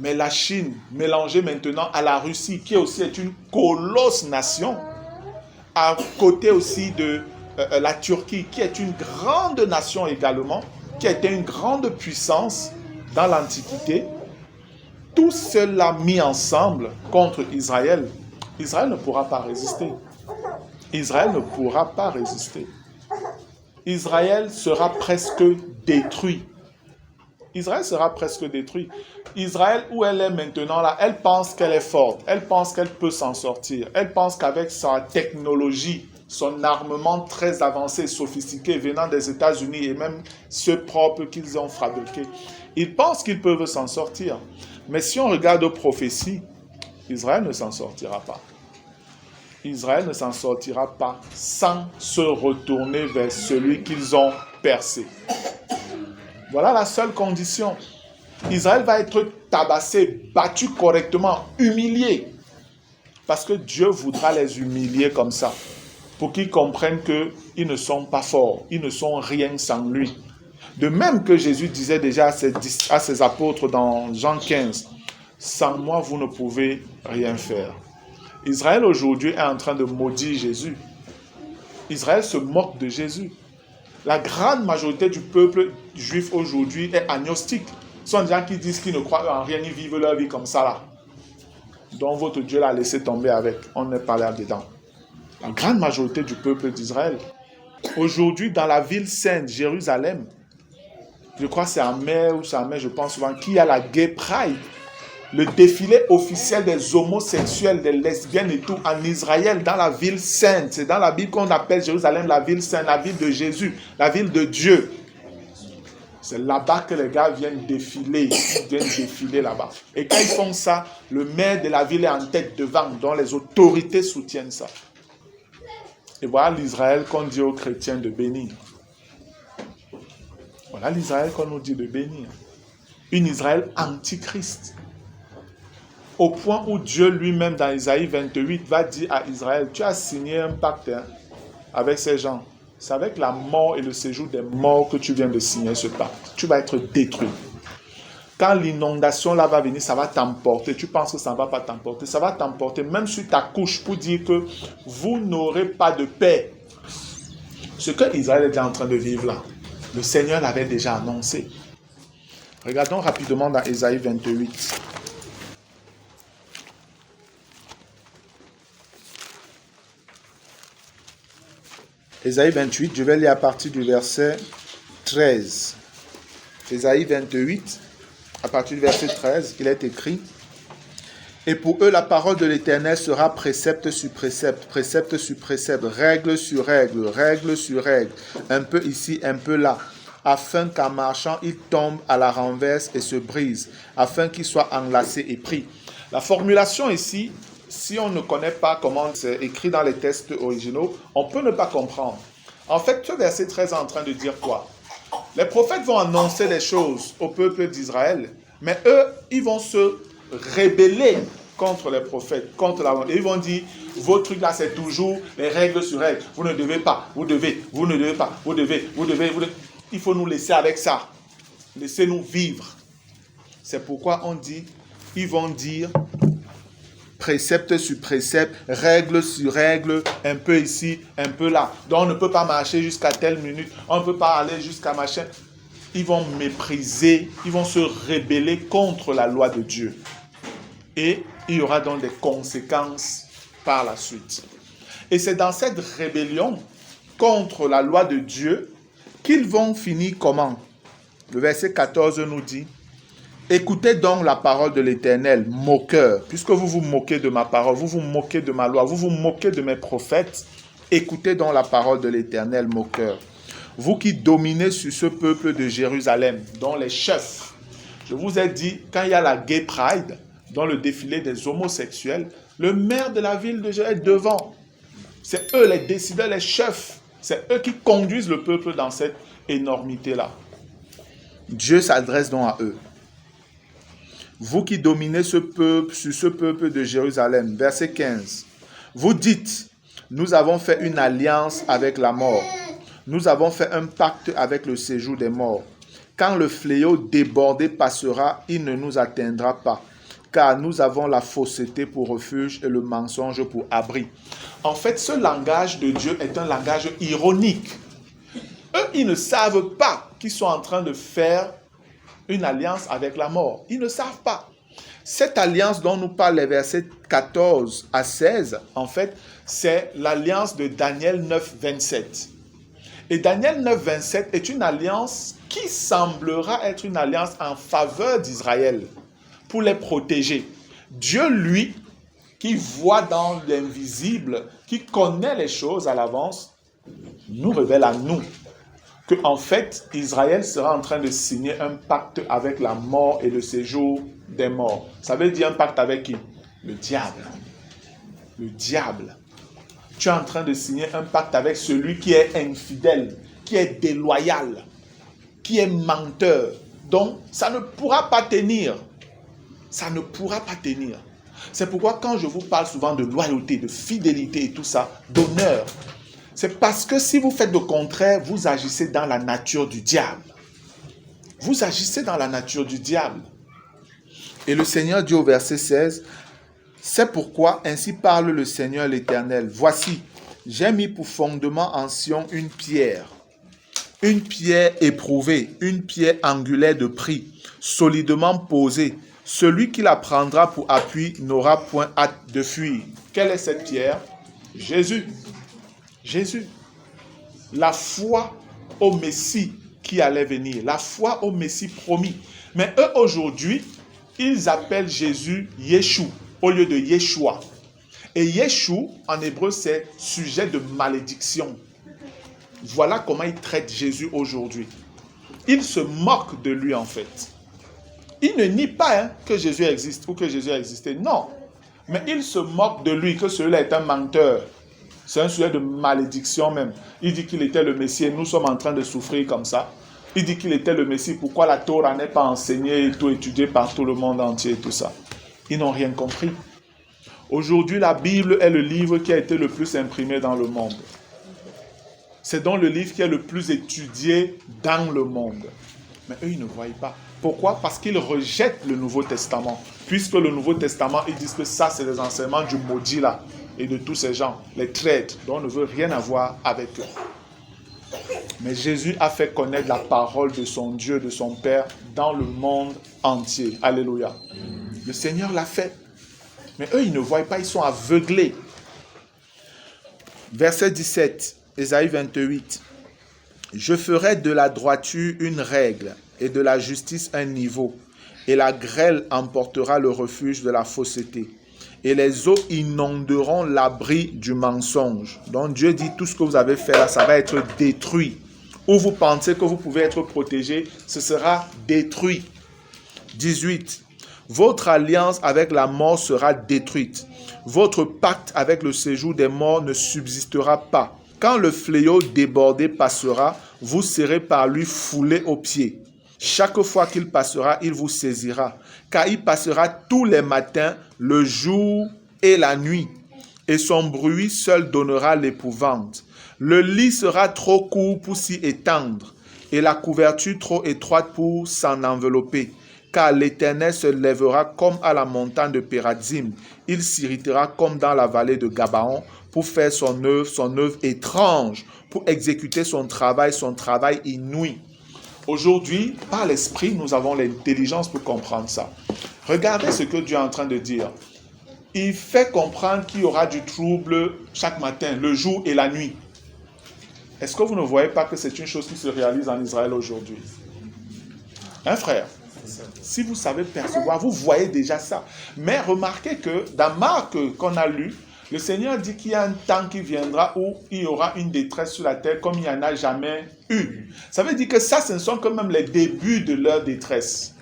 Mais la Chine, mélangée maintenant à la Russie, qui aussi est une colosse nation, à côté aussi de la Turquie, qui est une grande nation également, qui a été une grande puissance dans l'Antiquité, tout cela mis ensemble contre Israël, Israël ne pourra pas résister. Israël ne pourra pas résister. Israël sera presque détruit. Israël sera presque détruit. Israël, où elle est maintenant là, elle pense qu'elle est forte. Elle pense qu'elle peut s'en sortir. Elle pense qu'avec sa technologie, son armement très avancé, sophistiqué, venant des États-Unis et même ceux propres qu'ils ont fabriqués, ils pensent qu'ils peuvent s'en sortir. Mais si on regarde aux prophéties, Israël ne s'en sortira pas. Israël ne s'en sortira pas sans se retourner vers celui qu'ils ont percé. Voilà la seule condition. Israël va être tabassé, battu correctement, humilié. Parce que Dieu voudra les humilier comme ça. Pour qu'ils comprennent qu'ils ne sont pas forts. Ils ne sont rien sans lui. De même que Jésus disait déjà à ses apôtres dans Jean 15, « Sans moi, vous ne pouvez rien faire. » Israël aujourd'hui est en train de maudire Jésus. Israël se moque de Jésus. La grande majorité du peuple juif aujourd'hui est agnostique. Ce sont des gens qui disent qu'ils ne croient en rien, ils vivent leur vie comme ça là. Donc votre Dieu l'a laissé tomber avec. On n'est pas là-dedans. La grande majorité du peuple d'Israël. Aujourd'hui, dans la ville sainte, Jérusalem, je crois que c'est en mai ou c'est en mai, je pense souvent, qu'il y a la Gay Pride. Le défilé officiel des homosexuels, des lesbiennes et tout en Israël, dans la ville sainte. C'est dans la Bible qu'on appelle Jérusalem la ville sainte, la ville de Jésus, la ville de Dieu. C'est là-bas que les gars viennent défiler. Ils viennent défiler là-bas. Et quand ils font ça, le maire de la ville est en tête devant, dont les autorités soutiennent ça. Et voilà l'Israël qu'on dit aux chrétiens de bénir. Voilà l'Israël qu'on nous dit de bénir. Une Israël antichrist. Au point où Dieu lui-même, dans Isaïe 28, va dire à Israël, tu as signé un pacte avec ces gens. C'est avec la mort et le séjour des morts que tu viens de signer ce pacte. Tu vas être détruit. Quand l'inondation là va venir, ça va t'emporter. Tu penses que ça ne va pas t'emporter. Ça va t'emporter même sur ta couche pour dire que vous n'aurez pas de paix. Ce que Israël était en train de vivre là, le Seigneur l'avait déjà annoncé. Regardons rapidement dans Isaïe 28. Ésaïe 28, je vais lire à partir du verset 13. Ésaïe 28, à partir du verset 13, il est écrit « Et pour eux, la parole de l'Éternel sera précepte sur précepte, précepte sur précepte, règle sur règle, règle sur règle, un peu ici, un peu là, afin qu'en marchant, ils tombent à la renverse et se brisent, afin qu'ils soient enlacés et pris. » La formulation ici, si on ne connaît pas comment c'est écrit dans les textes originaux, on peut ne pas comprendre. En fait, ce verset 13 est en train de dire quoi? Les prophètes vont annoncer des choses au peuple d'Israël, mais eux, ils vont se rébeller contre les prophètes, contre la volonté. Ils vont dire, vos trucs là, c'est toujours les règles sur règles. Vous ne devez pas, vous devez, vous ne devez pas, vous devez, vous devez, vous devez. Il faut nous laisser avec ça. Laissez-nous vivre. C'est pourquoi on dit, ils vont dire précepte sur précepte, règle sur règle, un peu ici, un peu là. Donc on ne peut pas marcher jusqu'à telle minute, on ne peut pas aller jusqu'à machin. Ils vont mépriser, ils vont se rebeller contre la loi de Dieu. Et il y aura donc des conséquences par la suite. Et c'est dans cette rébellion contre la loi de Dieu qu'ils vont finir comment? Le verset 14 nous dit: écoutez donc la parole de l'Éternel, moqueur, puisque vous vous moquez de ma parole, vous vous moquez de ma loi, vous vous moquez de mes prophètes, écoutez donc la parole de l'Éternel, moqueur. Vous qui dominez sur ce peuple de Jérusalem, dont les chefs, je vous ai dit, quand il y a la Gay Pride, dans le défilé des homosexuels, le maire de la ville de Jérusalem est devant. C'est eux les décideurs, les chefs. C'est eux qui conduisent le peuple dans cette énormité-là. Dieu s'adresse donc à eux. Vous qui dominez ce peuple, sur ce peuple de Jérusalem, verset 15. Vous dites, nous avons fait une alliance avec la mort. Nous avons fait un pacte avec le séjour des morts. Quand le fléau débordé passera, il ne nous atteindra pas, car nous avons la fausseté pour refuge et le mensonge pour abri. En fait, ce langage de Dieu est un langage ironique. Eux, ils ne savent pas qu'ils sont en train de faire une alliance avec la mort. Ils ne savent pas. Cette alliance dont nous parlent les versets 14 à 16, en fait, c'est l'alliance de Daniel 9, 27. Et Daniel 9, 27 est une alliance qui semblera être une alliance en faveur d'Israël pour les protéger. Dieu, lui, qui voit dans l'invisible, qui connaît les choses à l'avance, nous révèle à nous que, en fait, Israël sera en train de signer un pacte avec la mort et le séjour des morts. Ça veut dire un pacte avec qui? Le diable. Le diable. Tu es en train de signer un pacte avec celui qui est infidèle, qui est déloyal, qui est menteur. Donc, ça ne pourra pas tenir. Ça ne pourra pas tenir. C'est pourquoi quand je vous parle souvent de loyauté, de fidélité et tout ça, d'honneur, c'est parce que si vous faites le contraire, vous agissez dans la nature du diable. Vous agissez dans la nature du diable. Et le Seigneur dit au verset 16, « C'est pourquoi ainsi parle le Seigneur l'Éternel. Voici, j'ai mis pour fondement en Sion une pierre éprouvée, une pierre angulaire de prix, solidement posée. Celui qui la prendra pour appui n'aura point hâte de fuir. » Quelle est cette pierre? Jésus. Jésus. La foi au Messie qui allait venir. La foi au Messie promis. Mais eux, aujourd'hui, ils appellent Jésus Yeshua au lieu de Yeshua. Et Yeshua, en hébreu, c'est sujet de malédiction. Voilà comment ils traitent Jésus aujourd'hui. Ils se moquent de lui, en fait. Ils ne nient pas que Jésus existe ou que Jésus a existé. Non. Mais ils se moquent de lui, que celui-là est un menteur. C'est un sujet de malédiction même. Il dit qu'il était le Messie et nous sommes en train de souffrir comme ça. Il dit qu'il était le Messie. Pourquoi la Torah n'est pas enseignée et tout étudiée par tout le monde entier et tout ça? Ils n'ont rien compris. Aujourd'hui, la Bible est le livre qui a été le plus imprimé dans le monde. C'est donc le livre qui est le plus étudié dans le monde. Mais eux, ils ne voient pas. Pourquoi? Parce qu'ils rejettent le Nouveau Testament. Puisque le Nouveau Testament, ils disent que ça, c'est les enseignements du maudit là. Et de tous ces gens, les traîtres, dont on ne veut rien avoir avec eux. Mais Jésus a fait connaître la parole de son Dieu, de son Père, dans le monde entier. Alléluia. Le Seigneur l'a fait. Mais eux, ils ne voient pas, ils sont aveuglés. Verset 17, Ésaïe 28. Je ferai de la droiture une règle et de la justice un niveau, et la grêle emportera le refuge de la fausseté. Et les eaux inonderont l'abri du mensonge. Donc Dieu dit, tout ce que vous avez fait là, ça va être détruit. Où vous pensez que vous pouvez être protégé, ce sera détruit. 18. Votre alliance avec la mort sera détruite. Votre pacte avec le séjour des morts ne subsistera pas. Quand le fléau débordé passera, vous serez par lui foulés aux pieds. Chaque fois qu'il passera, il vous saisira, car il passera tous les matins, le jour et la nuit, et son bruit seul donnera l'épouvante. Le lit sera trop court pour s'y étendre, et la couverture trop étroite pour s'en envelopper. car l'Éternel se lèvera comme à la montagne de Pérazim. Il s'irritera comme dans la vallée de Gabaon pour faire son œuvre étrange, pour exécuter son travail inouï. Aujourd'hui, par l'Esprit, nous avons l'intelligence pour comprendre ça. Regardez ce que Dieu est en train de dire. Il fait comprendre qu'il y aura du trouble chaque matin, le jour et la nuit. Est-ce que vous ne voyez pas que c'est une chose qui se réalise en Israël aujourd'hui? Hein, frère? Si vous savez percevoir, vous voyez déjà ça. Mais remarquez que dans Marc qu'on a lu, le Seigneur dit qu'il y a un temps qui viendra où il y aura une détresse sur la terre comme il n'y en a jamais eu. Ça veut dire que ça, ce ne sont que même les débuts de leur détresse.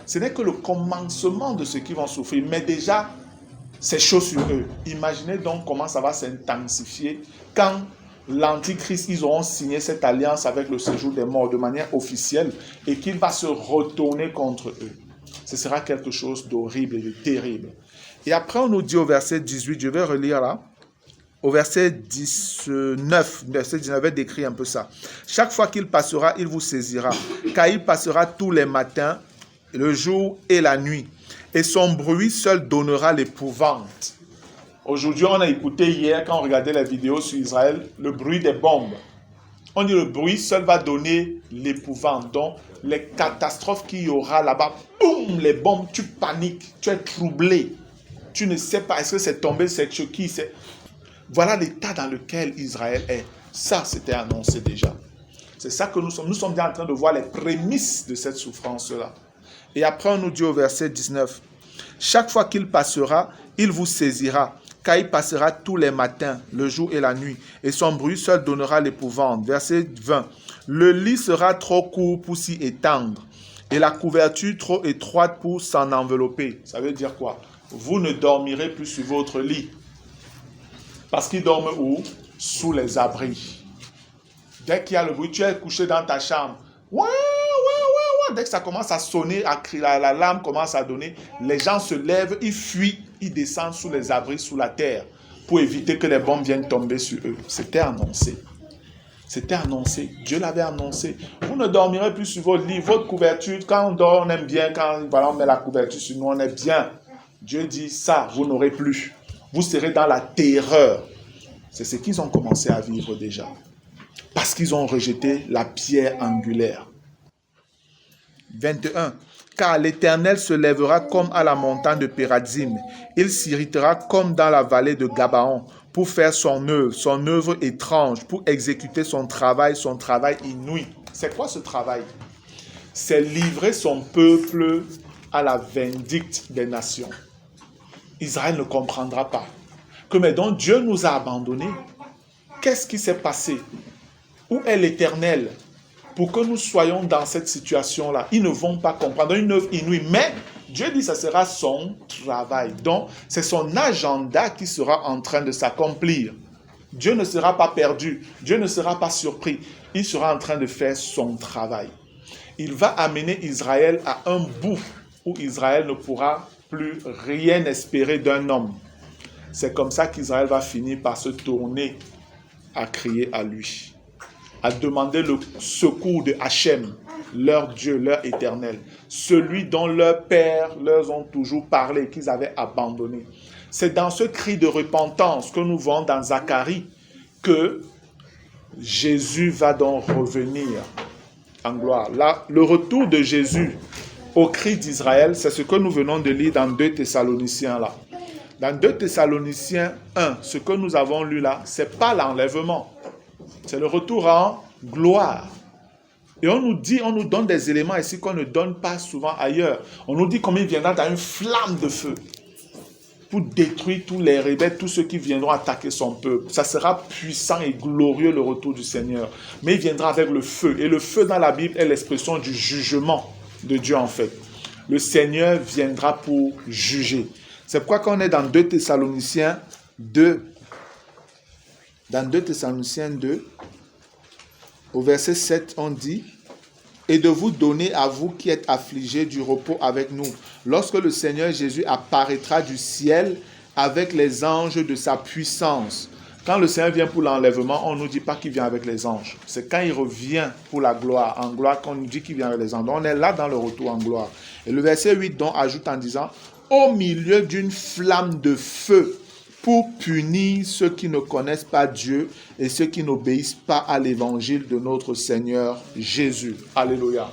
Ce n'est que le commencement de ce qu'ils vont souffrir. Mais déjà, c'est chaud sur eux. Imaginez donc comment ça va s'intensifier quand l'Antichrist, ils auront signé cette alliance avec le séjour des morts de manière officielle et qu'il va se retourner contre eux. Ce sera quelque chose d'horrible et de terrible. Et après, on nous dit au verset 18, je vais relire là, au verset 19, verset 19 décrit un peu ça. Chaque fois qu'il passera, il vous saisira, car il passera tous les matins, le jour et la nuit, et son bruit seul donnera l'épouvante. Aujourd'hui, on a écouté hier, quand on regardait la vidéo sur Israël, le bruit des bombes. On dit le bruit seul va donner l'épouvante. Donc, les catastrophes qu'il y aura là-bas, boum, les bombes, tu paniques, tu es troublé. Tu ne sais pas, est-ce que c'est tombé, c'est qui, c'est... Voilà l'état dans lequel Israël est. Ça, c'était annoncé déjà. C'est ça que nous sommes. Nous sommes bien en train de voir les prémices de cette souffrance-là. Et après, on nous dit au verset 19, « Chaque fois qu'il passera, il vous saisira, car il passera tous les matins, le jour et la nuit, et son bruit seul donnera l'épouvante. » Verset 20, « Le lit sera trop court pour s'y étendre, et la couverture trop étroite pour s'en envelopper. » Ça veut dire quoi? Vous ne dormirez plus sur votre lit. Parce qu'ils dorment où? Sous les abris. Dès qu'il y a le bruit, tu es couché dans ta chambre. Dès que ça commence à sonner, à crier, l'alarme commence à donner, les gens se lèvent, ils fuient, ils descendent sous les abris, sous la terre, pour éviter que les bombes viennent tomber sur eux. C'était annoncé. C'était annoncé. Dieu l'avait annoncé. Vous ne dormirez plus sur votre lit, votre couverture. Quand on dort, on aime bien. Quand voilà, on met la couverture sur nous, on est bien. Dieu dit ça, vous n'aurez plus. Vous serez dans la terreur. C'est ce qu'ils ont commencé à vivre déjà. Parce qu'ils ont rejeté la pierre angulaire. 21. Car l'Éternel se lèvera comme à la montagne de Pérazim. Il s'irritera comme dans la vallée de Gabaon pour faire son œuvre étrange, pour exécuter son travail inouï. C'est quoi ce travail? C'est livrer son peuple à la vindicte des nations. Israël ne comprendra pas que mais donc Dieu nous a abandonnés. Qu'est-ce qui s'est passé? Où est l'Éternel? Pour que nous soyons dans cette situation-là, ils ne vont pas comprendre une œuvre inouïe. Mais Dieu dit que ce sera son travail. Donc, c'est son agenda qui sera en train de s'accomplir. Dieu ne sera pas perdu. Dieu ne sera pas surpris. Il sera en train de faire son travail. Il va amener Israël à un bout où Israël ne pourra plus rien espérer d'un homme. C'est comme ça qu'Israël va finir par se tourner à crier à lui, à demander le secours de Hachem, leur Dieu, leur éternel, celui dont leurs pères leur ont toujours parlé, qu'ils avaient abandonné. C'est dans ce cri de repentance que nous voyons dans Zacharie que Jésus va donc revenir en gloire. Là, le retour de Jésus au cri d'Israël, c'est ce que nous venons de lire dans 2 Thessaloniciens là. Dans 2 Thessaloniciens 1, ce que nous avons lu là, ce n'est pas l'enlèvement. C'est le retour en gloire. Et on nous donne des éléments ici qu'on ne donne pas souvent ailleurs. On nous dit comment il viendra dans une flamme de feu pour détruire tous les rebelles, tous ceux qui viendront attaquer son peuple. Ça sera puissant et glorieux le retour du Seigneur. Mais il viendra avec le feu. Et le feu dans la Bible est l'expression du jugement de Dieu en fait. Le Seigneur viendra pour juger. C'est pourquoi quand on est dans 2 Thessaloniciens 2, dans 2 Thessaloniciens 2, au verset 7, on dit « Et de vous donner à vous qui êtes affligés du repos avec nous, lorsque le Seigneur Jésus apparaîtra du ciel avec les anges de sa puissance, Quand le Seigneur vient pour l'enlèvement, on ne nous dit pas qu'il vient avec les anges. C'est quand il revient pour la gloire, en gloire, qu'on nous dit qu'il vient avec les anges. Donc, on est là dans le retour en gloire. Et le verset 8 donc ajoute en disant, au milieu d'une flamme de feu, pour punir ceux qui ne connaissent pas Dieu et ceux qui n'obéissent pas à l'évangile de notre Seigneur Jésus. Alléluia.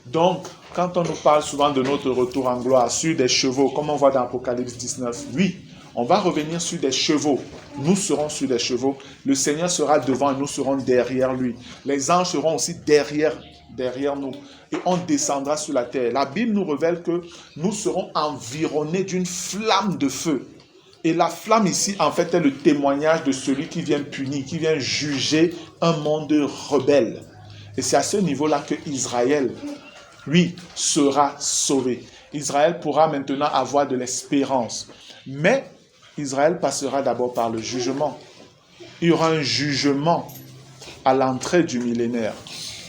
Donc, quand on nous parle souvent de notre retour en gloire sur des chevaux, comme on voit dans Apocalypse 19, oui, on va revenir sur des chevaux. Nous serons sur des chevaux. Le Seigneur sera devant et nous serons derrière lui. Les anges seront aussi derrière nous. Et on descendra sur la terre. La Bible nous révèle que nous serons environnés d'une flamme de feu. Et la flamme ici, en fait, est le témoignage de celui qui vient punir, qui vient juger un monde rebelle. Et c'est à ce niveau-là que Israël, lui, sera sauvé. Israël pourra maintenant avoir de l'espérance. Mais Israël passera d'abord par le jugement. Il y aura un jugement à l'entrée du millénaire.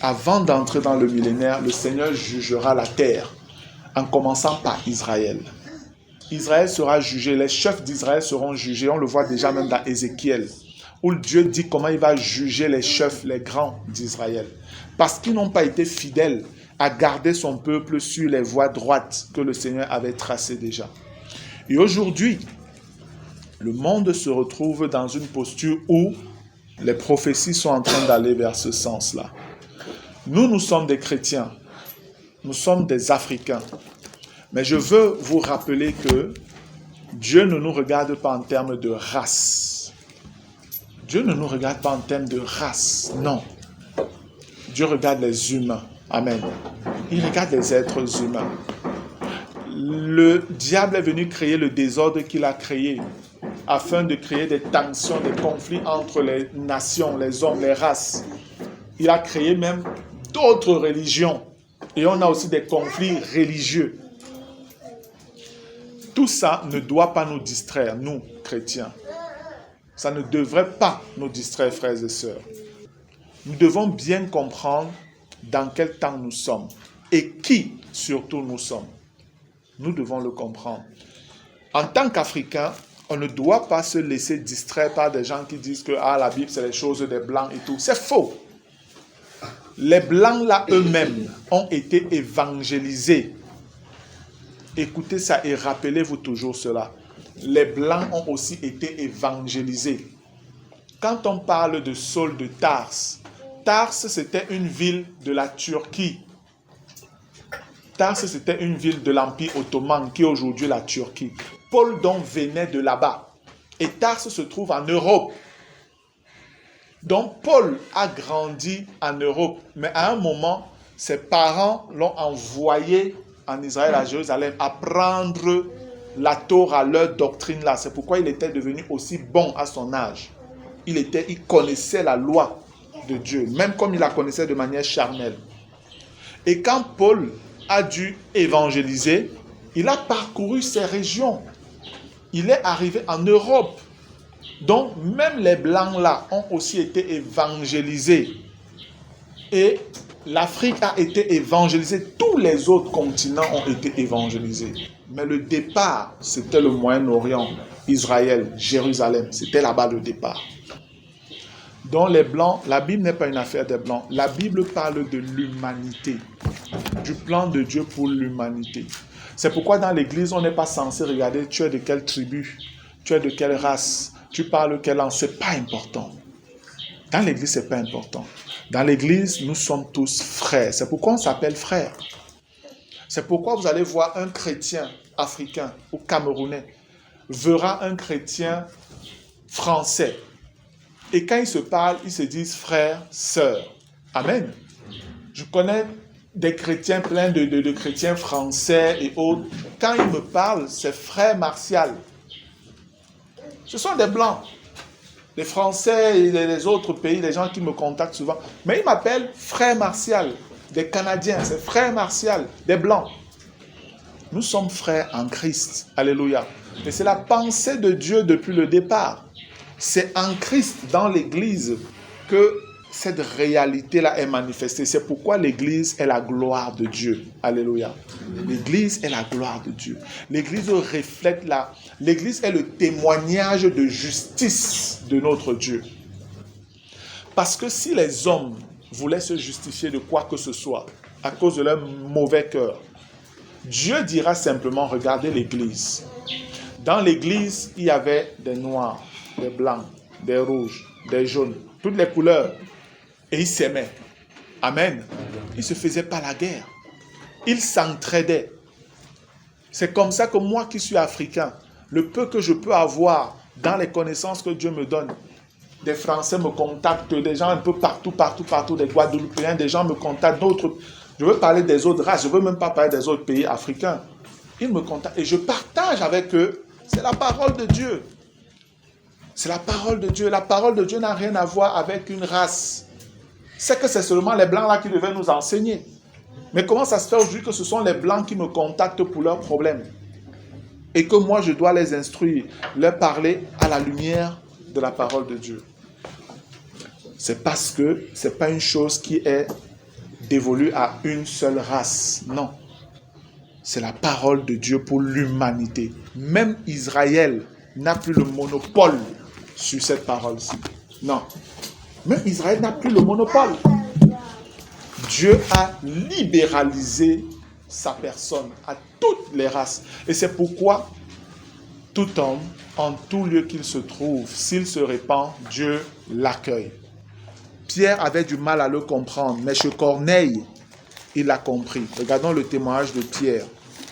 Avant d'entrer dans le millénaire, le Seigneur jugera la terre, en commençant par Israël. Israël sera jugé, les chefs d'Israël seront jugés. On le voit déjà même dans Ézéchiel, où Dieu dit comment il va juger les chefs, les grands d'Israël. Parce qu'ils n'ont pas été fidèles à garder son peuple sur les voies droites que le Seigneur avait tracées déjà. Et aujourd'hui, le monde se retrouve dans une posture où les prophéties sont en train d'aller vers ce sens-là. Nous sommes des chrétiens, nous sommes des Africains. Mais je veux vous rappeler que Dieu ne nous regarde pas en termes de race. Dieu ne nous regarde pas en termes de race, non. Dieu regarde les humains. Amen. Il regarde les êtres humains. Le diable est venu créer le désordre qu'il a créé afin de créer des tensions, des conflits entre les nations, les hommes, les races. Il a créé même d'autres religions. Et on a aussi des conflits religieux. Tout ça ne doit pas nous distraire, nous, chrétiens. Ça ne devrait pas nous distraire, frères et sœurs. Nous devons bien comprendre dans quel temps nous sommes et qui, surtout, nous sommes. Nous devons le comprendre. En tant qu'Africains, on ne doit pas se laisser distraire par des gens qui disent que la Bible, c'est les choses des Blancs et tout. C'est faux. Les Blancs, là, eux-mêmes, ont été évangélisés. Écoutez ça et rappelez-vous toujours cela. Les Blancs ont aussi été évangélisés. Quand on parle de Saul de Tarse, Tarse c'était une ville de la Turquie. Tarse c'était une ville de l'Empire ottoman qui est aujourd'hui la Turquie. Paul donc venait de là-bas. Et Tarse se trouve en Europe. Donc Paul a grandi en Europe. Mais à un moment, ses parents l'ont envoyé en Israël, à Jérusalem, apprendre la Torah, leur doctrine là. C'est pourquoi il était devenu aussi bon à son âge. Il connaissait la loi de Dieu, même comme il la connaissait de manière charnelle. Et quand Paul a dû évangéliser, il a parcouru ces régions. Il est arrivé en Europe. Donc, même les Blancs là ont aussi été évangélisés. Et l'Afrique a été évangélisée. Tous les autres continents ont été évangélisés. Mais le départ, c'était le Moyen-Orient, Israël, Jérusalem. C'était là-bas le départ. Donc les Blancs, la Bible n'est pas une affaire des Blancs. La Bible parle de l'humanité, du plan de Dieu pour l'humanité. C'est pourquoi dans l'Église, on n'est pas censé regarder tu es de quelle tribu, tu es de quelle race, tu parles quelle langue. Ce n'est pas important. Dans l'Église, ce n'est pas important. Dans l'Église, nous sommes tous frères. C'est pourquoi on s'appelle frères. C'est pourquoi vous allez voir un chrétien africain ou camerounais verra un chrétien français. Et quand ils se parlent, ils se disent frères, sœurs. Amen. Je connais des chrétiens, plein de chrétiens français et autres. Quand ils me parlent, c'est frère Martial. Ce sont des blancs. Les Français et les autres pays, les gens qui me contactent souvent. Mais ils m'appellent frère Martial. Des Canadiens, c'est frère Martial. Des blancs. Nous sommes frères en Christ. Alléluia. Et c'est la pensée de Dieu depuis le départ. C'est en Christ, dans l'Église, que cette réalité-là est manifestée. C'est pourquoi l'Église est la gloire de Dieu. Alléluia. L'Église est la gloire de Dieu. L'Église reflète l'Église est le témoignage de justice de notre Dieu. Parce que si les hommes voulaient se justifier de quoi que ce soit, à cause de leur mauvais cœur, Dieu dira simplement, regardez l'Église. Dans l'Église, il y avait des noirs, des blancs, des rouges, des jaunes, toutes les couleurs. Et ils s'aimaient. Amen. Ils ne se faisaient pas la guerre. Ils s'entraidaient. C'est comme ça que moi qui suis africain, le peu que je peux avoir dans les connaissances que Dieu me donne, des Français me contactent, des gens un peu partout, des Guadeloupéens, des gens me contactent, d'autres. Je veux parler des autres races, je ne veux même pas parler des autres pays africains. Ils me contactent et je partage avec eux. C'est la parole de Dieu. C'est la parole de Dieu. La parole de Dieu n'a rien à voir avec une race. C'est que c'est seulement les Blancs là qui devaient nous enseigner. Mais comment ça se fait aujourd'hui que ce sont les Blancs qui me contactent pour leurs problèmes? Et que moi je dois les instruire, leur parler à la lumière de la parole de Dieu. C'est parce que ce n'est pas une chose qui est dévolue à une seule race. Non. C'est la parole de Dieu pour l'humanité. Même Israël n'a plus le monopole sur cette parole-ci. Non. Même Israël n'a plus le monopole. Dieu a libéralisé sa personne à toutes les races. Et c'est pourquoi tout homme, en tout lieu qu'il se trouve, s'il se répand, Dieu l'accueille. Pierre avait du mal à le comprendre, mais chez Corneille, il l'a compris. Regardons le témoignage de Pierre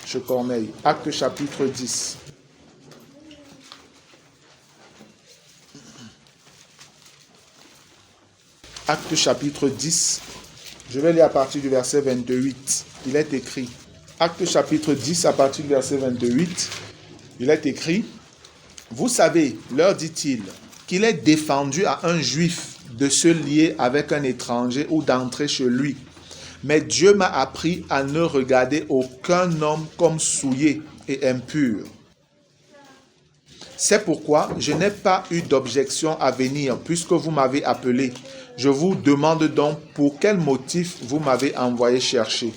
chez Corneille. Actes chapitre 10. Actes chapitre 10. Je vais lire à partir du verset 28. Il est écrit. Actes chapitre 10 à partir du verset 28. Il est écrit. Vous savez, leur dit-il, qu'il est défendu à un juif de se lier avec un étranger ou d'entrer chez lui. Mais Dieu m'a appris à ne regarder aucun homme comme souillé et impur. C'est pourquoi je n'ai pas eu d'objection à venir, puisque vous m'avez appelé. Je vous demande donc pour quel motif vous m'avez envoyé chercher.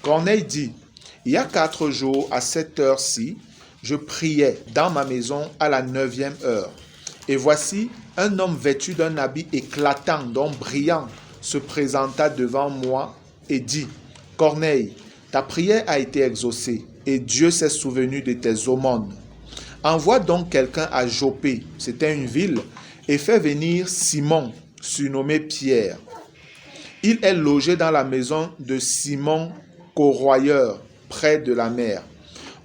Corneille dit, il y a 4 jours à cette heure-ci, je priais dans ma maison à la 9e heure. Et voici, un homme vêtu d'un habit éclatant, donc brillant, se présenta devant moi et dit, Corneille, ta prière a été exaucée et Dieu s'est souvenu de tes aumônes. Envoie donc quelqu'un à Joppé, c'était une ville, et fais venir Simon, surnommé Pierre. Il est logé dans la maison de Simon Corroyeur, près de la mer.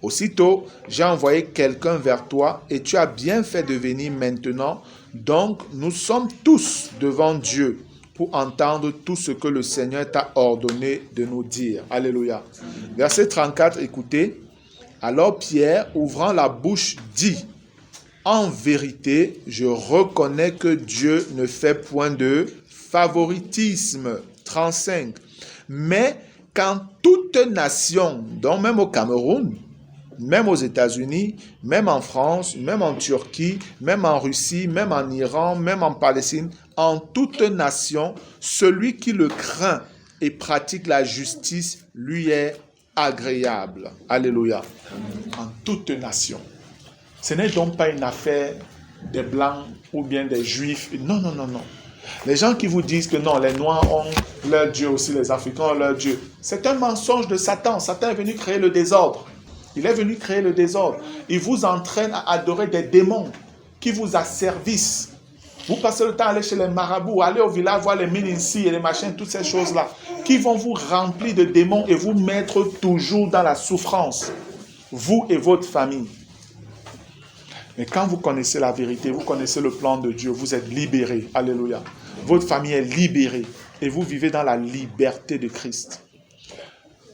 Aussitôt, j'ai envoyé quelqu'un vers toi et tu as bien fait de venir maintenant. Donc, nous sommes tous devant Dieu pour entendre tout ce que le Seigneur t'a ordonné de nous dire. Alléluia. Verset 34, écoutez. Alors Pierre, ouvrant la bouche, dit, en vérité, je reconnais que Dieu ne fait point de favoritisme. 35. Mais quand toute nation, donc même au Cameroun, même aux États-Unis, même en France, même en Turquie, même en Russie, même en Iran, même en Palestine, en toute nation, celui qui le craint et pratique la justice lui est agréable. Alléluia. En toute nation. Ce n'est donc pas une affaire des Blancs ou bien des Juifs. Non, non, non, non. Les gens qui vous disent que non, les Noirs ont leur Dieu aussi, les Africains ont leur Dieu. C'est un mensonge de Satan. Satan est venu créer le désordre. Il est venu créer le désordre. Il vous entraîne à adorer des démons qui vous asservissent. Vous passez le temps à aller chez les marabouts, aller au village voir les Mininsi et les machins, toutes ces choses-là, qui vont vous remplir de démons et vous mettre toujours dans la souffrance, vous et votre famille. Mais quand vous connaissez la vérité, vous connaissez le plan de Dieu, vous êtes libérés. Alléluia. Votre famille est libérée et vous vivez dans la liberté de Christ.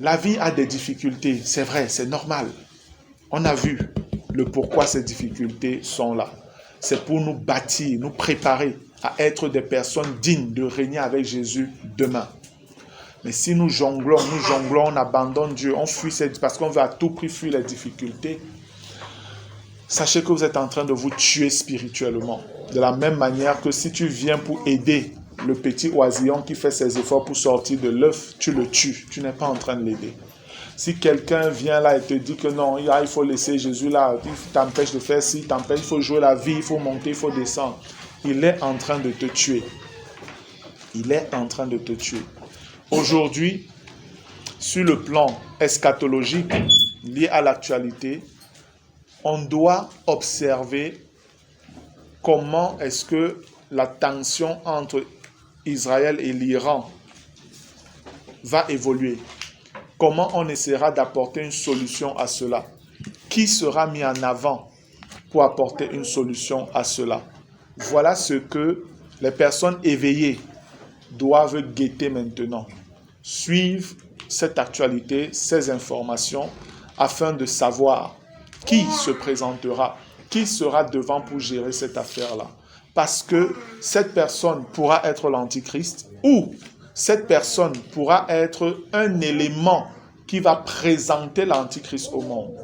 La vie a des difficultés, c'est vrai, c'est normal. On a vu le pourquoi ces difficultés sont là. C'est pour nous bâtir, nous préparer à être des personnes dignes de régner avec Jésus demain. Mais si nous jonglons, on abandonne Dieu, on fuit parce qu'on veut à tout prix fuir les difficultés, sachez que vous êtes en train de vous tuer spirituellement. De la même manière que si tu viens pour aider le petit oisillon qui fait ses efforts pour sortir de l'œuf, tu le tues. Tu n'es pas en train de l'aider. Si quelqu'un vient là et te dit que non, il faut laisser Jésus là, il t'empêche de faire ci, il faut jouer la vie, il faut monter, il faut descendre. Il est en train de te tuer. Il est en train de te tuer. Aujourd'hui, sur le plan eschatologique lié à l'actualité, on doit observer comment est-ce que la tension entre Israël et l'Iran va évoluer. Comment on essaiera d'apporter une solution à cela? Qui sera mis en avant pour apporter une solution à cela? Voilà ce que les personnes éveillées doivent guetter maintenant. Suivre cette actualité, ces informations, afin de savoir qui se présentera, qui sera devant pour gérer cette affaire-là. Parce que cette personne pourra être l'antichrist ou cette personne pourra être un élément qui va présenter l'antichrist au monde.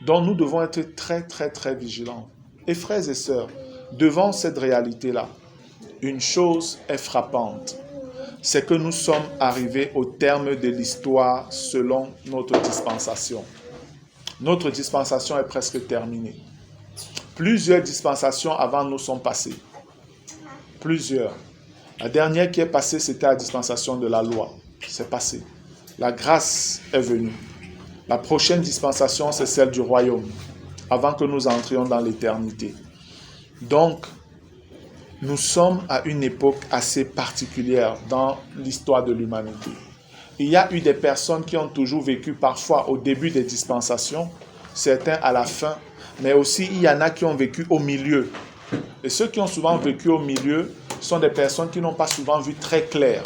Donc nous devons être très très très vigilants. Et frères et sœurs, devant cette réalité-là, une chose est frappante, c'est que nous sommes arrivés au terme de l'histoire selon notre dispensation. Notre dispensation est presque terminée. Plusieurs dispensations avant nous sont passées. Plusieurs. La dernière qui est passée, c'était la dispensation de la loi. C'est passé. La grâce est venue. La prochaine dispensation, c'est celle du royaume, avant que nous entrions dans l'éternité. Donc, nous sommes à une époque assez particulière dans l'histoire de l'humanité. Il y a eu des personnes qui ont toujours vécu parfois au début des dispensations, certains à la fin, mais aussi il y en a qui ont vécu au milieu. Et ceux qui ont souvent vécu au milieu sont des personnes qui n'ont pas souvent vu très clair.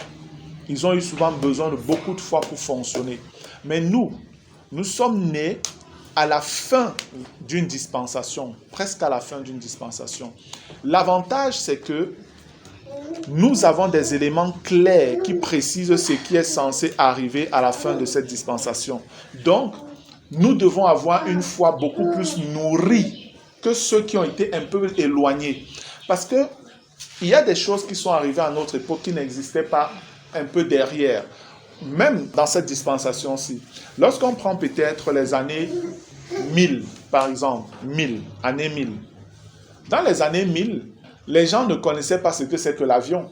Ils ont eu souvent besoin de beaucoup de foi pour fonctionner. Mais nous sommes nés à la fin d'une dispensation, presque à la fin d'une dispensation. L'avantage, c'est que nous avons des éléments clairs qui précisent ce qui est censé arriver à la fin de cette dispensation. Donc, nous devons avoir une foi beaucoup plus nourrie que ceux qui ont été un peu éloignés. Parce que il y a des choses qui sont arrivées à notre époque qui n'existaient pas un peu derrière. Même dans cette dispensation-ci. Lorsqu'on prend peut-être les années 1000, par exemple, année 1000. Dans les années 1000, les gens ne connaissaient pas ce que c'est que l'avion.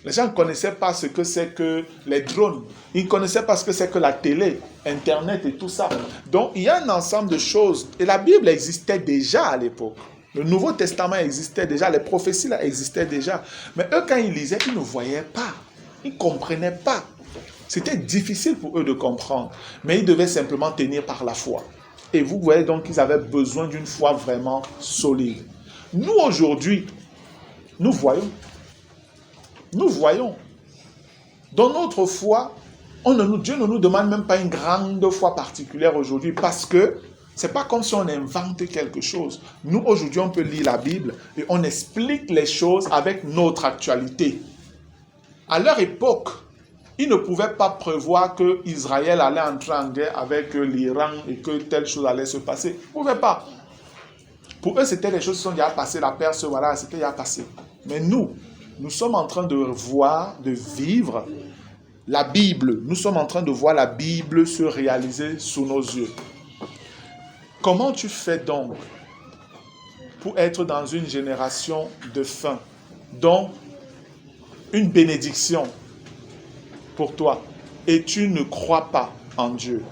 Les gens ne connaissaient pas ce que c'est que les drones. Ils ne connaissaient pas ce que c'est que la télé, Internet et tout ça. Donc, il y a un ensemble de choses. Et la Bible existait déjà à l'époque. Le Nouveau Testament existait déjà. Les prophéties là existaient déjà. Mais eux, quand ils lisaient, ils ne voyaient pas. Ils ne comprenaient pas. C'était difficile pour eux de comprendre. Mais ils devaient simplement tenir par la foi. Et vous voyez donc qu'ils avaient besoin d'une foi vraiment solide. Nous, aujourd'hui, nous voyons. Dans notre foi, Dieu ne nous demande même pas une grande foi particulière aujourd'hui parce que c'est pas comme si on invente quelque chose. Nous, aujourd'hui, on peut lire la Bible et on explique les choses avec notre actualité. À leur époque, ils ne pouvaient pas prévoir que Israël allait entrer en guerre avec l'Iran et que telle chose allait se passer. Ils ne pouvaient pas. Pour eux, c'était des choses qui sont déjà passées. La Perse, voilà, c'était déjà passé. Mais nous sommes en train de voir, de vivre la Bible. Nous sommes en train de voir la Bible se réaliser sous nos yeux. Comment tu fais donc pour être dans une génération de fin, donc une bénédiction pour toi, et tu ne crois pas en Dieu?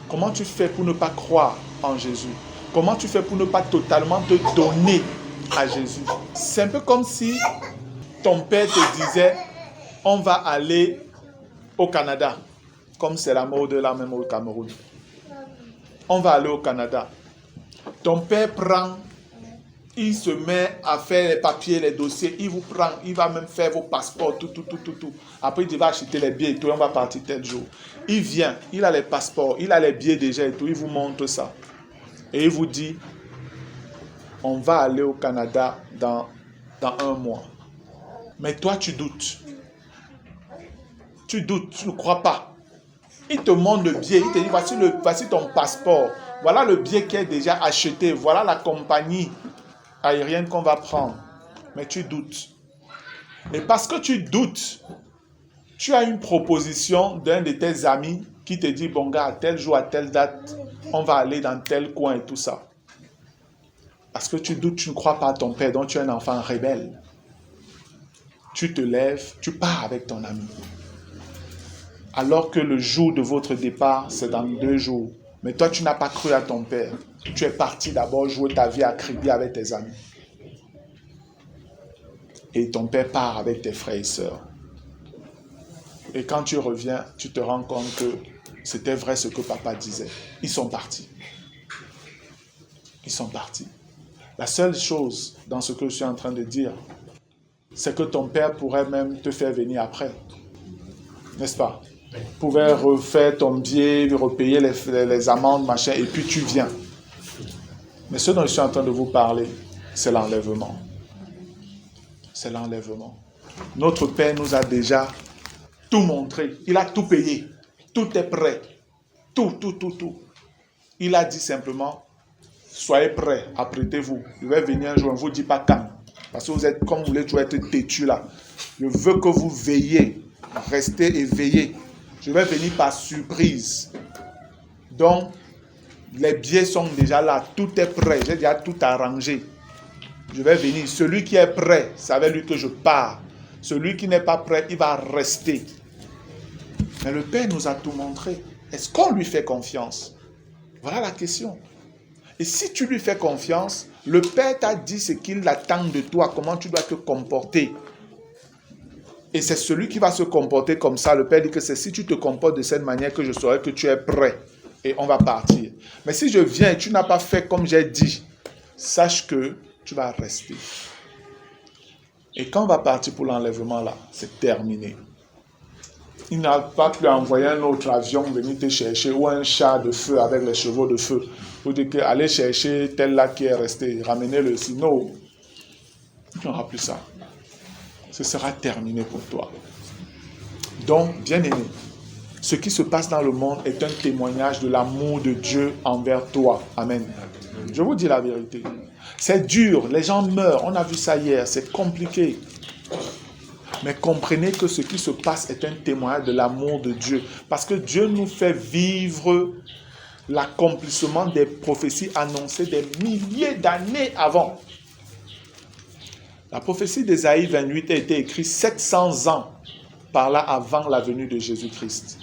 Comment tu fais pour ne pas croire en Jésus? Comment tu fais pour ne pas totalement te donner à Jésus? C'est un peu comme si ton père te disait, on va aller au Canada, comme c'est la mode là même au Cameroun. On va aller au Canada. Ton père prend, il se met à faire les papiers, les dossiers, il vous prend, il va même faire vos passeports, tout. Après, il va acheter les billets et tout, on va partir tel jour. Il vient, il a les passeports, il a les billets déjà et tout, il vous montre ça. Et il vous dit, on va aller au Canada dans 1 mois. Mais toi, tu doutes. Tu doutes, tu ne crois pas. Il te montre le billet, il te dit, voici ton passeport. Voilà le billet qui est déjà acheté. Voilà la compagnie aérienne qu'on va prendre. Mais tu doutes. Et parce que tu doutes, tu as une proposition d'un de tes amis qui te dit, bon gars, à tel jour, à telle date, on va aller dans tel coin et tout ça. Parce que tu doutes, tu ne crois pas à ton père, donc tu es un enfant rebelle. Tu te lèves, tu pars avec ton ami. Alors que le jour de votre départ, c'est dans 2 jours. Mais toi, tu n'as pas cru à ton père. Tu es parti d'abord jouer ta vie à crier avec tes amis. Et ton père part avec tes frères et sœurs. Et quand tu reviens, tu te rends compte que c'était vrai ce que papa disait. Ils sont partis. Ils sont partis. La seule chose dans ce que je suis en train de dire, c'est que ton père pourrait même te faire venir après. N'est-ce pas? Il pouvait refaire ton billet, repayer les amendes, machin, et puis tu viens. Mais ce dont je suis en train de vous parler, c'est l'enlèvement. C'est l'enlèvement. Notre Père nous a déjà tout montré. Il a tout payé. Tout est prêt. Tout. Il a dit simplement, soyez prêts, apprêtez-vous. Je vais venir un jour, on ne vous dit pas quand. Parce que vous êtes, comme vous voulez toujours être têtu là. Je veux que vous veillez. Restez éveillés. Je vais venir par surprise. Donc, les billets sont déjà là. Tout est prêt. J'ai déjà tout arrangé. Je vais venir. Celui qui est prêt, c'est avec lui que je pars. Celui qui n'est pas prêt, il va rester. Mais le Père nous a tout montré. Est-ce qu'on lui fait confiance? Voilà la question. Et si tu lui fais confiance, le Père t'a dit ce qu'il attend de toi, comment tu dois te comporter. Et c'est celui qui va se comporter comme ça. Le Père dit que c'est si tu te comportes de cette manière que je saurai que tu es prêt. Et on va partir. Mais si je viens et tu n'as pas fait comme j'ai dit, sache que tu vas rester. Et quand on va partir pour l'enlèvement là, c'est terminé. Il n'a pas pu envoyer un autre avion venir te chercher ou un char de feu avec les chevaux de feu pour dire que allez chercher tel là qui est resté, ramenez-le ici. Non, il n'y aura plus ça. Ce sera terminé pour toi. Donc, bien-aimé, ce qui se passe dans le monde est un témoignage de l'amour de Dieu envers toi. Amen. Je vous dis la vérité. C'est dur, les gens meurent, on a vu ça hier, c'est compliqué. Mais comprenez que ce qui se passe est un témoignage de l'amour de Dieu. Parce que Dieu nous fait vivre l'accomplissement des prophéties annoncées des milliers d'années avant. La prophétie d'Ésaïe 28 a été écrite 700 ans par là avant la venue de Jésus-Christ.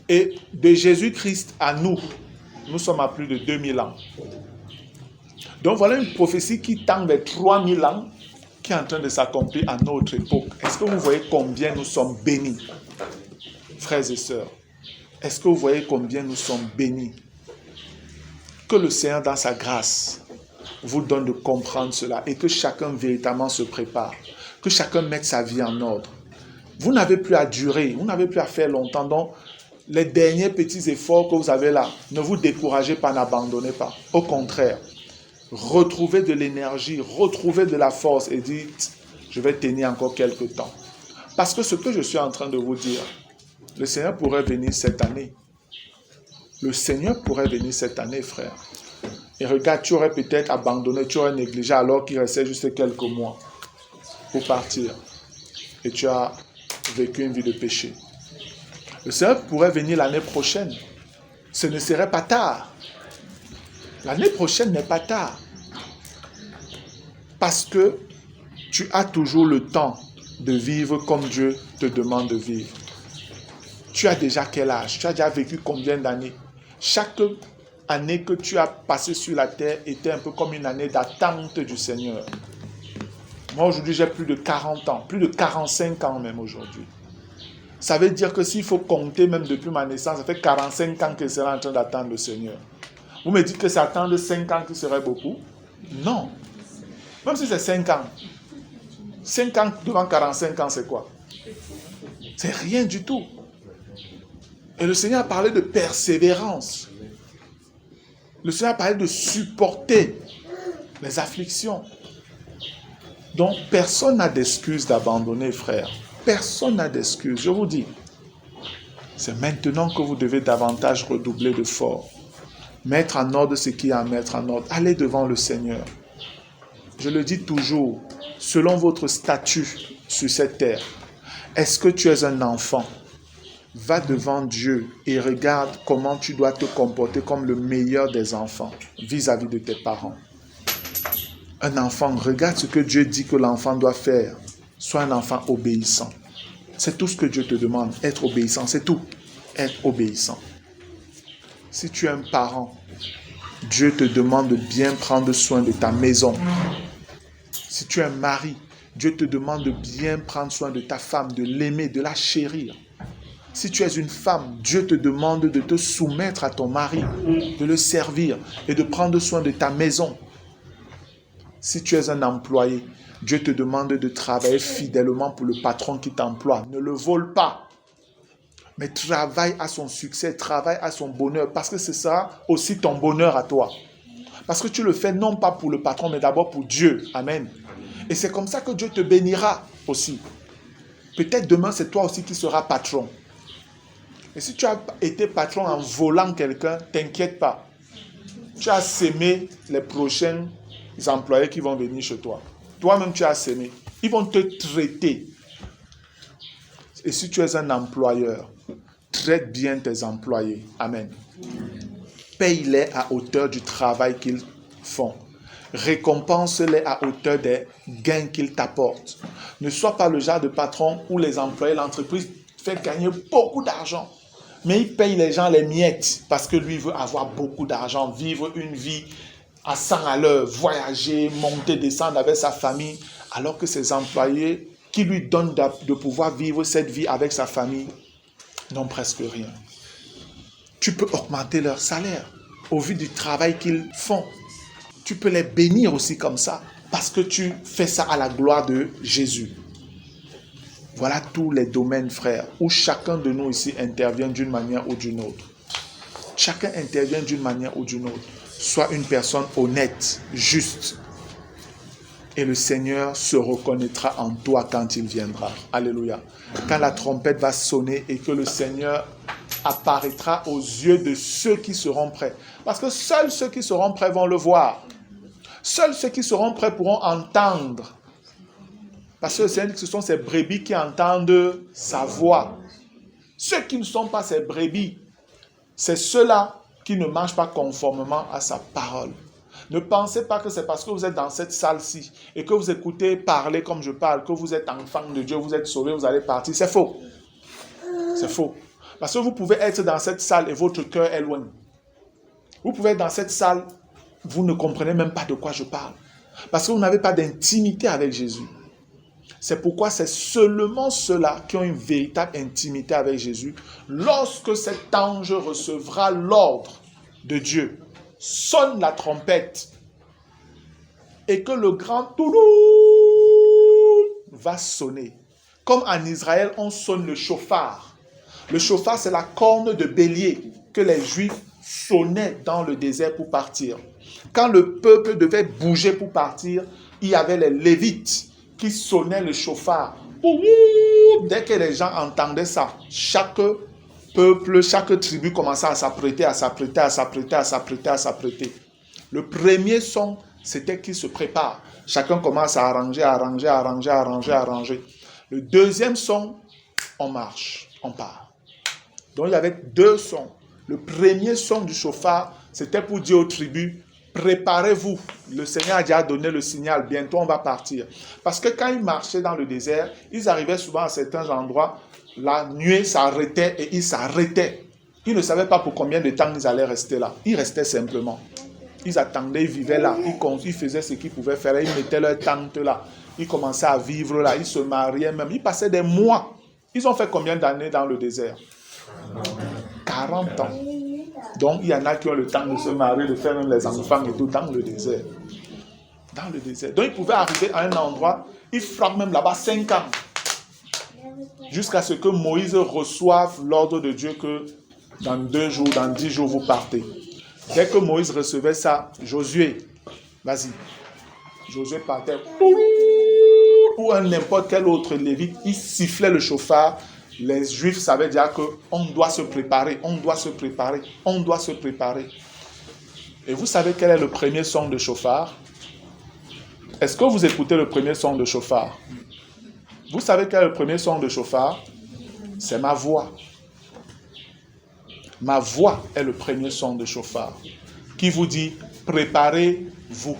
Et de Jésus-Christ à nous, nous sommes à plus de 2000 ans. Donc voilà une prophétie qui tend vers 3000 ans, qui est en train de s'accomplir à notre époque. Est-ce que vous voyez combien nous sommes bénis, frères et sœurs? Est-ce que vous voyez combien nous sommes bénis? Que le Seigneur, dans sa grâce, vous donne de comprendre cela et que chacun véritablement se prépare, que chacun mette sa vie en ordre. Vous n'avez plus à durer, vous n'avez plus à faire longtemps. Donc, les derniers petits efforts que vous avez là, ne vous découragez pas, n'abandonnez pas. Au contraire, retrouvez de l'énergie, retrouvez de la force et dites, je vais tenir encore quelques temps. Parce que ce que je suis en train de vous dire, le Seigneur pourrait venir cette année. Le Seigneur pourrait venir cette année, frère. Et regarde, tu aurais peut-être abandonné, tu aurais négligé alors qu'il restait juste quelques mois pour partir. Et tu as vécu une vie de péché. Le Seigneur pourrait venir l'année prochaine. Ce ne serait pas tard. L'année prochaine n'est pas tard. Parce que tu as toujours le temps de vivre comme Dieu te demande de vivre. Tu as déjà quel âge? Tu as déjà vécu combien d'années? Chaque année que tu as passée sur la terre était un peu comme une année d'attente du Seigneur. Moi, aujourd'hui, j'ai plus de 40 ans, plus de 45 ans même aujourd'hui. Ça veut dire que s'il faut compter même depuis ma naissance, ça fait 45 ans que je serai en train d'attendre le Seigneur. Vous me dites que c'est attendre 5 ans qui serait beaucoup? Non. Même si c'est 5 ans. 5 ans devant 45 ans, c'est quoi? C'est rien du tout. Et le Seigneur a parlé de persévérance. Le Seigneur a parlé de supporter les afflictions. Donc, personne n'a d'excuse d'abandonner, frère. Personne n'a d'excuse. Je vous dis, c'est maintenant que vous devez davantage redoubler d'efforts. Mettre en ordre ce qu'il y a à mettre en ordre. Allez devant le Seigneur. Je le dis toujours, selon votre statut, sur cette terre. Est-ce que tu es un enfant? Va devant Dieu et regarde comment tu dois te comporter comme le meilleur des enfants vis-à-vis de tes parents. Un enfant, regarde ce que Dieu dit que l'enfant doit faire. Sois un enfant obéissant. C'est tout ce que Dieu te demande, être obéissant, c'est tout. Être obéissant. Si tu es un parent, Dieu te demande de bien prendre soin de ta maison. Si tu es un mari, Dieu te demande de bien prendre soin de ta femme, de l'aimer, de la chérir. Si tu es une femme, Dieu te demande de te soumettre à ton mari, de le servir et de prendre soin de ta maison. Si tu es un employé, Dieu te demande de travailler fidèlement pour le patron qui t'emploie. Ne le vole pas, mais travaille à son succès, travaille à son bonheur, parce que ce sera aussi ton bonheur à toi. Parce que tu le fais non pas pour le patron, mais d'abord pour Dieu. Amen. Et c'est comme ça que Dieu te bénira aussi. Peut-être demain, c'est toi aussi qui seras patron. Et si tu as été patron en volant quelqu'un, t'inquiète pas. Tu as sémé les prochains employés qui vont venir chez toi. Toi-même, tu as sémé. Ils vont te traiter. Et si tu es un employeur, traite bien tes employés. Amen. Paye-les à hauteur du travail qu'ils font. Récompense-les à hauteur des gains qu'ils t'apportent. Ne sois pas le genre de patron où les employés, l'entreprise fait gagner beaucoup d'argent. Mais il paye les gens les miettes parce que lui veut avoir beaucoup d'argent, vivre une vie à 100 à l'heure, voyager, monter, descendre avec sa famille, alors que ses employés qui lui donnent de pouvoir vivre cette vie avec sa famille n'ont presque rien. Tu peux augmenter leur salaire au vu du travail qu'ils font. Tu peux les bénir aussi comme ça parce que tu fais ça à la gloire de Jésus. Voilà tous les domaines, frères, où chacun de nous ici intervient d'une manière ou d'une autre. Chacun intervient d'une manière ou d'une autre. Sois une personne honnête, juste. Et le Seigneur se reconnaîtra en toi quand il viendra. Alléluia. Quand la trompette va sonner et que le Seigneur apparaîtra aux yeux de ceux qui seront prêts. Parce que seuls ceux qui seront prêts vont le voir. Seuls ceux qui seront prêts pourront entendre. Parce que le Seigneur dit que ce sont ces brebis qui entendent sa voix. Ceux qui ne sont pas ces brebis, c'est ceux-là qui ne marchent pas conformément à sa parole. Ne pensez pas que c'est parce que vous êtes dans cette salle-ci et que vous écoutez parler comme je parle, que vous êtes enfant de Dieu, vous êtes sauvé, vous allez partir. C'est faux. C'est faux. Parce que vous pouvez être dans cette salle et votre cœur est loin. Vous pouvez être dans cette salle, vous ne comprenez même pas de quoi je parle. Parce que vous n'avez pas d'intimité avec Jésus. C'est pourquoi c'est seulement ceux-là qui ont une véritable intimité avec Jésus. Lorsque cet ange recevra l'ordre de Dieu, sonne la trompette et que le grand touloum va sonner. Comme en Israël, on sonne le chauffard. Le chauffard, c'est la corne de bélier que les Juifs sonnaient dans le désert pour partir. Quand le peuple devait bouger pour partir, il y avait les Lévites qui sonnaient le chauffard. Dès que les gens entendaient ça, chaque peuple, chaque tribu commençait à s'apprêter, à s'apprêter, à s'apprêter, à s'apprêter, à s'apprêter. Le premier son, c'était qu'ils se préparent. Chacun commence à arranger, à arranger, à arranger, à arranger, à arranger. Le deuxième son, on marche, on part. Donc il y avait deux sons. Le premier son du chauffard, c'était pour dire aux tribus, préparez-vous. Le Seigneur a déjà donné le signal. Bientôt, on va partir. Parce que quand ils marchaient dans le désert, ils arrivaient souvent à certains endroits. La nuée s'arrêtait et ils s'arrêtaient. Ils ne savaient pas pour combien de temps ils allaient rester là. Ils restaient simplement. Ils attendaient, ils vivaient là. Ils faisaient ce qu'ils pouvaient faire. Ils mettaient leur tente là. Ils commençaient à vivre là. Ils se mariaient même. Ils passaient des mois. Ils ont fait combien d'années dans le désert? 40 ans. Donc, il y en a qui ont le temps de se marier, de faire même les enfants et tout dans le désert. Dans le désert. Donc, ils pouvaient arriver à un endroit, ils frappent même là-bas 5 ans. Jusqu'à ce que Moïse reçoive l'ordre de Dieu que dans 2 jours, dans 10 jours, vous partez. Dès que Moïse recevait ça, Josué, vas-y. Josué partait. Ou n'importe quel autre lévite, il sifflait le chauffard. Les Juifs savaient dire qu'on doit se préparer, on doit se préparer, on doit se préparer. Et vous savez quel est le premier son de chauffard? Est-ce que vous écoutez le premier son de chauffard? Vous savez quel est le premier son de chauffard? C'est ma voix. Ma voix est le premier son de chauffard qui vous dit préparez-vous.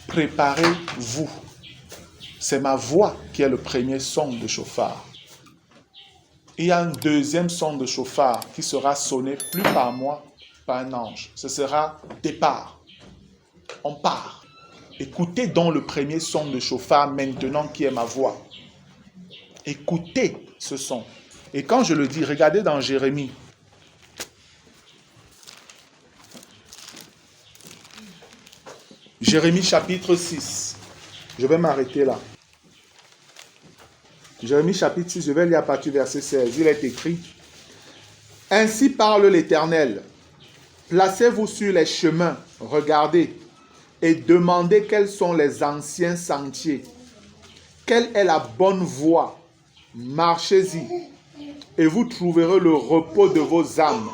Préparez-vous. C'est ma voix qui est le premier son de chauffard. Il y a un deuxième son de chauffard qui sera sonné plus par moi, par un ange. Ce sera départ. On part. Écoutez donc le premier son de chauffard maintenant qui est ma voix. Écoutez ce son. Et quand je le dis, regardez dans Jérémie. Jérémie chapitre 6. Je vais m'arrêter là. Jérémie chapitre 6, je vais lire à partir du verset 16. Il est écrit: Ainsi parle l'Éternel. Placez-vous sur les chemins, regardez, et demandez quels sont les anciens sentiers. Quelle est la bonne voie? Marchez-y, et vous trouverez le repos de vos âmes.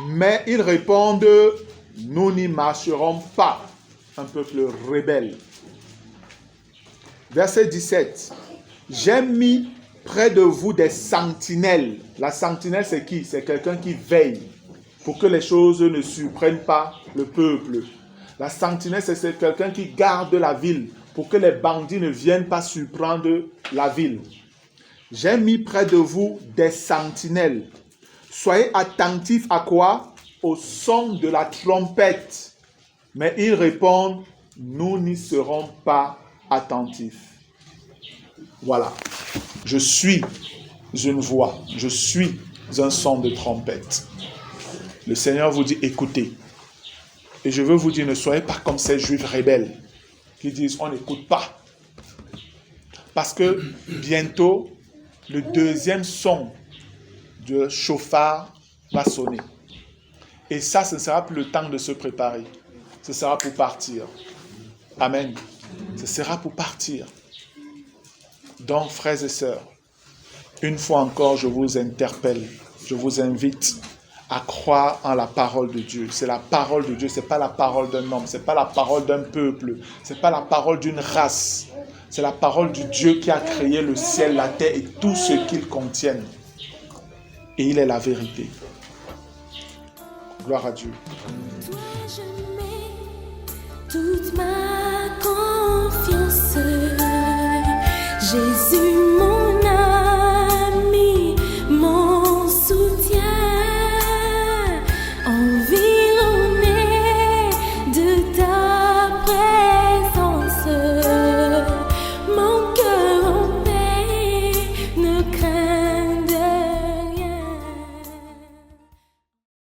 Mais ils répondent: nous n'y marcherons pas. Un peuple rebelle. Verset 17. J'ai mis près de vous des sentinelles. La sentinelle, c'est qui? C'est quelqu'un qui veille pour que les choses ne surprennent pas le peuple. La sentinelle, c'est quelqu'un qui garde la ville pour que les bandits ne viennent pas surprendre la ville. J'ai mis près de vous des sentinelles. Soyez attentifs à quoi? Au son de la trompette. Mais ils répondent: nous n'y serons pas attentifs. Voilà. Je suis une voix. Je suis un son de trompette. Le Seigneur vous dit: écoutez. Et je veux vous dire, ne soyez pas comme ces Juifs rebelles qui disent: on n'écoute pas. Parce que bientôt, le deuxième son de chauffard va sonner. Et ça, ce ne sera plus le temps de se préparer. Ce sera pour partir. Amen. Ce sera pour partir. Donc, frères et sœurs, une fois encore, je vous interpelle, je vous invite à croire en la parole de Dieu. C'est la parole de Dieu, ce n'est pas la parole d'un homme, ce n'est pas la parole d'un peuple, ce n'est pas la parole d'une race. C'est la parole du Dieu qui a créé le ciel, la terre et tout ce qu'ils contiennent. Et il est la vérité. Gloire à Dieu. Toute ma confiance, Jésus.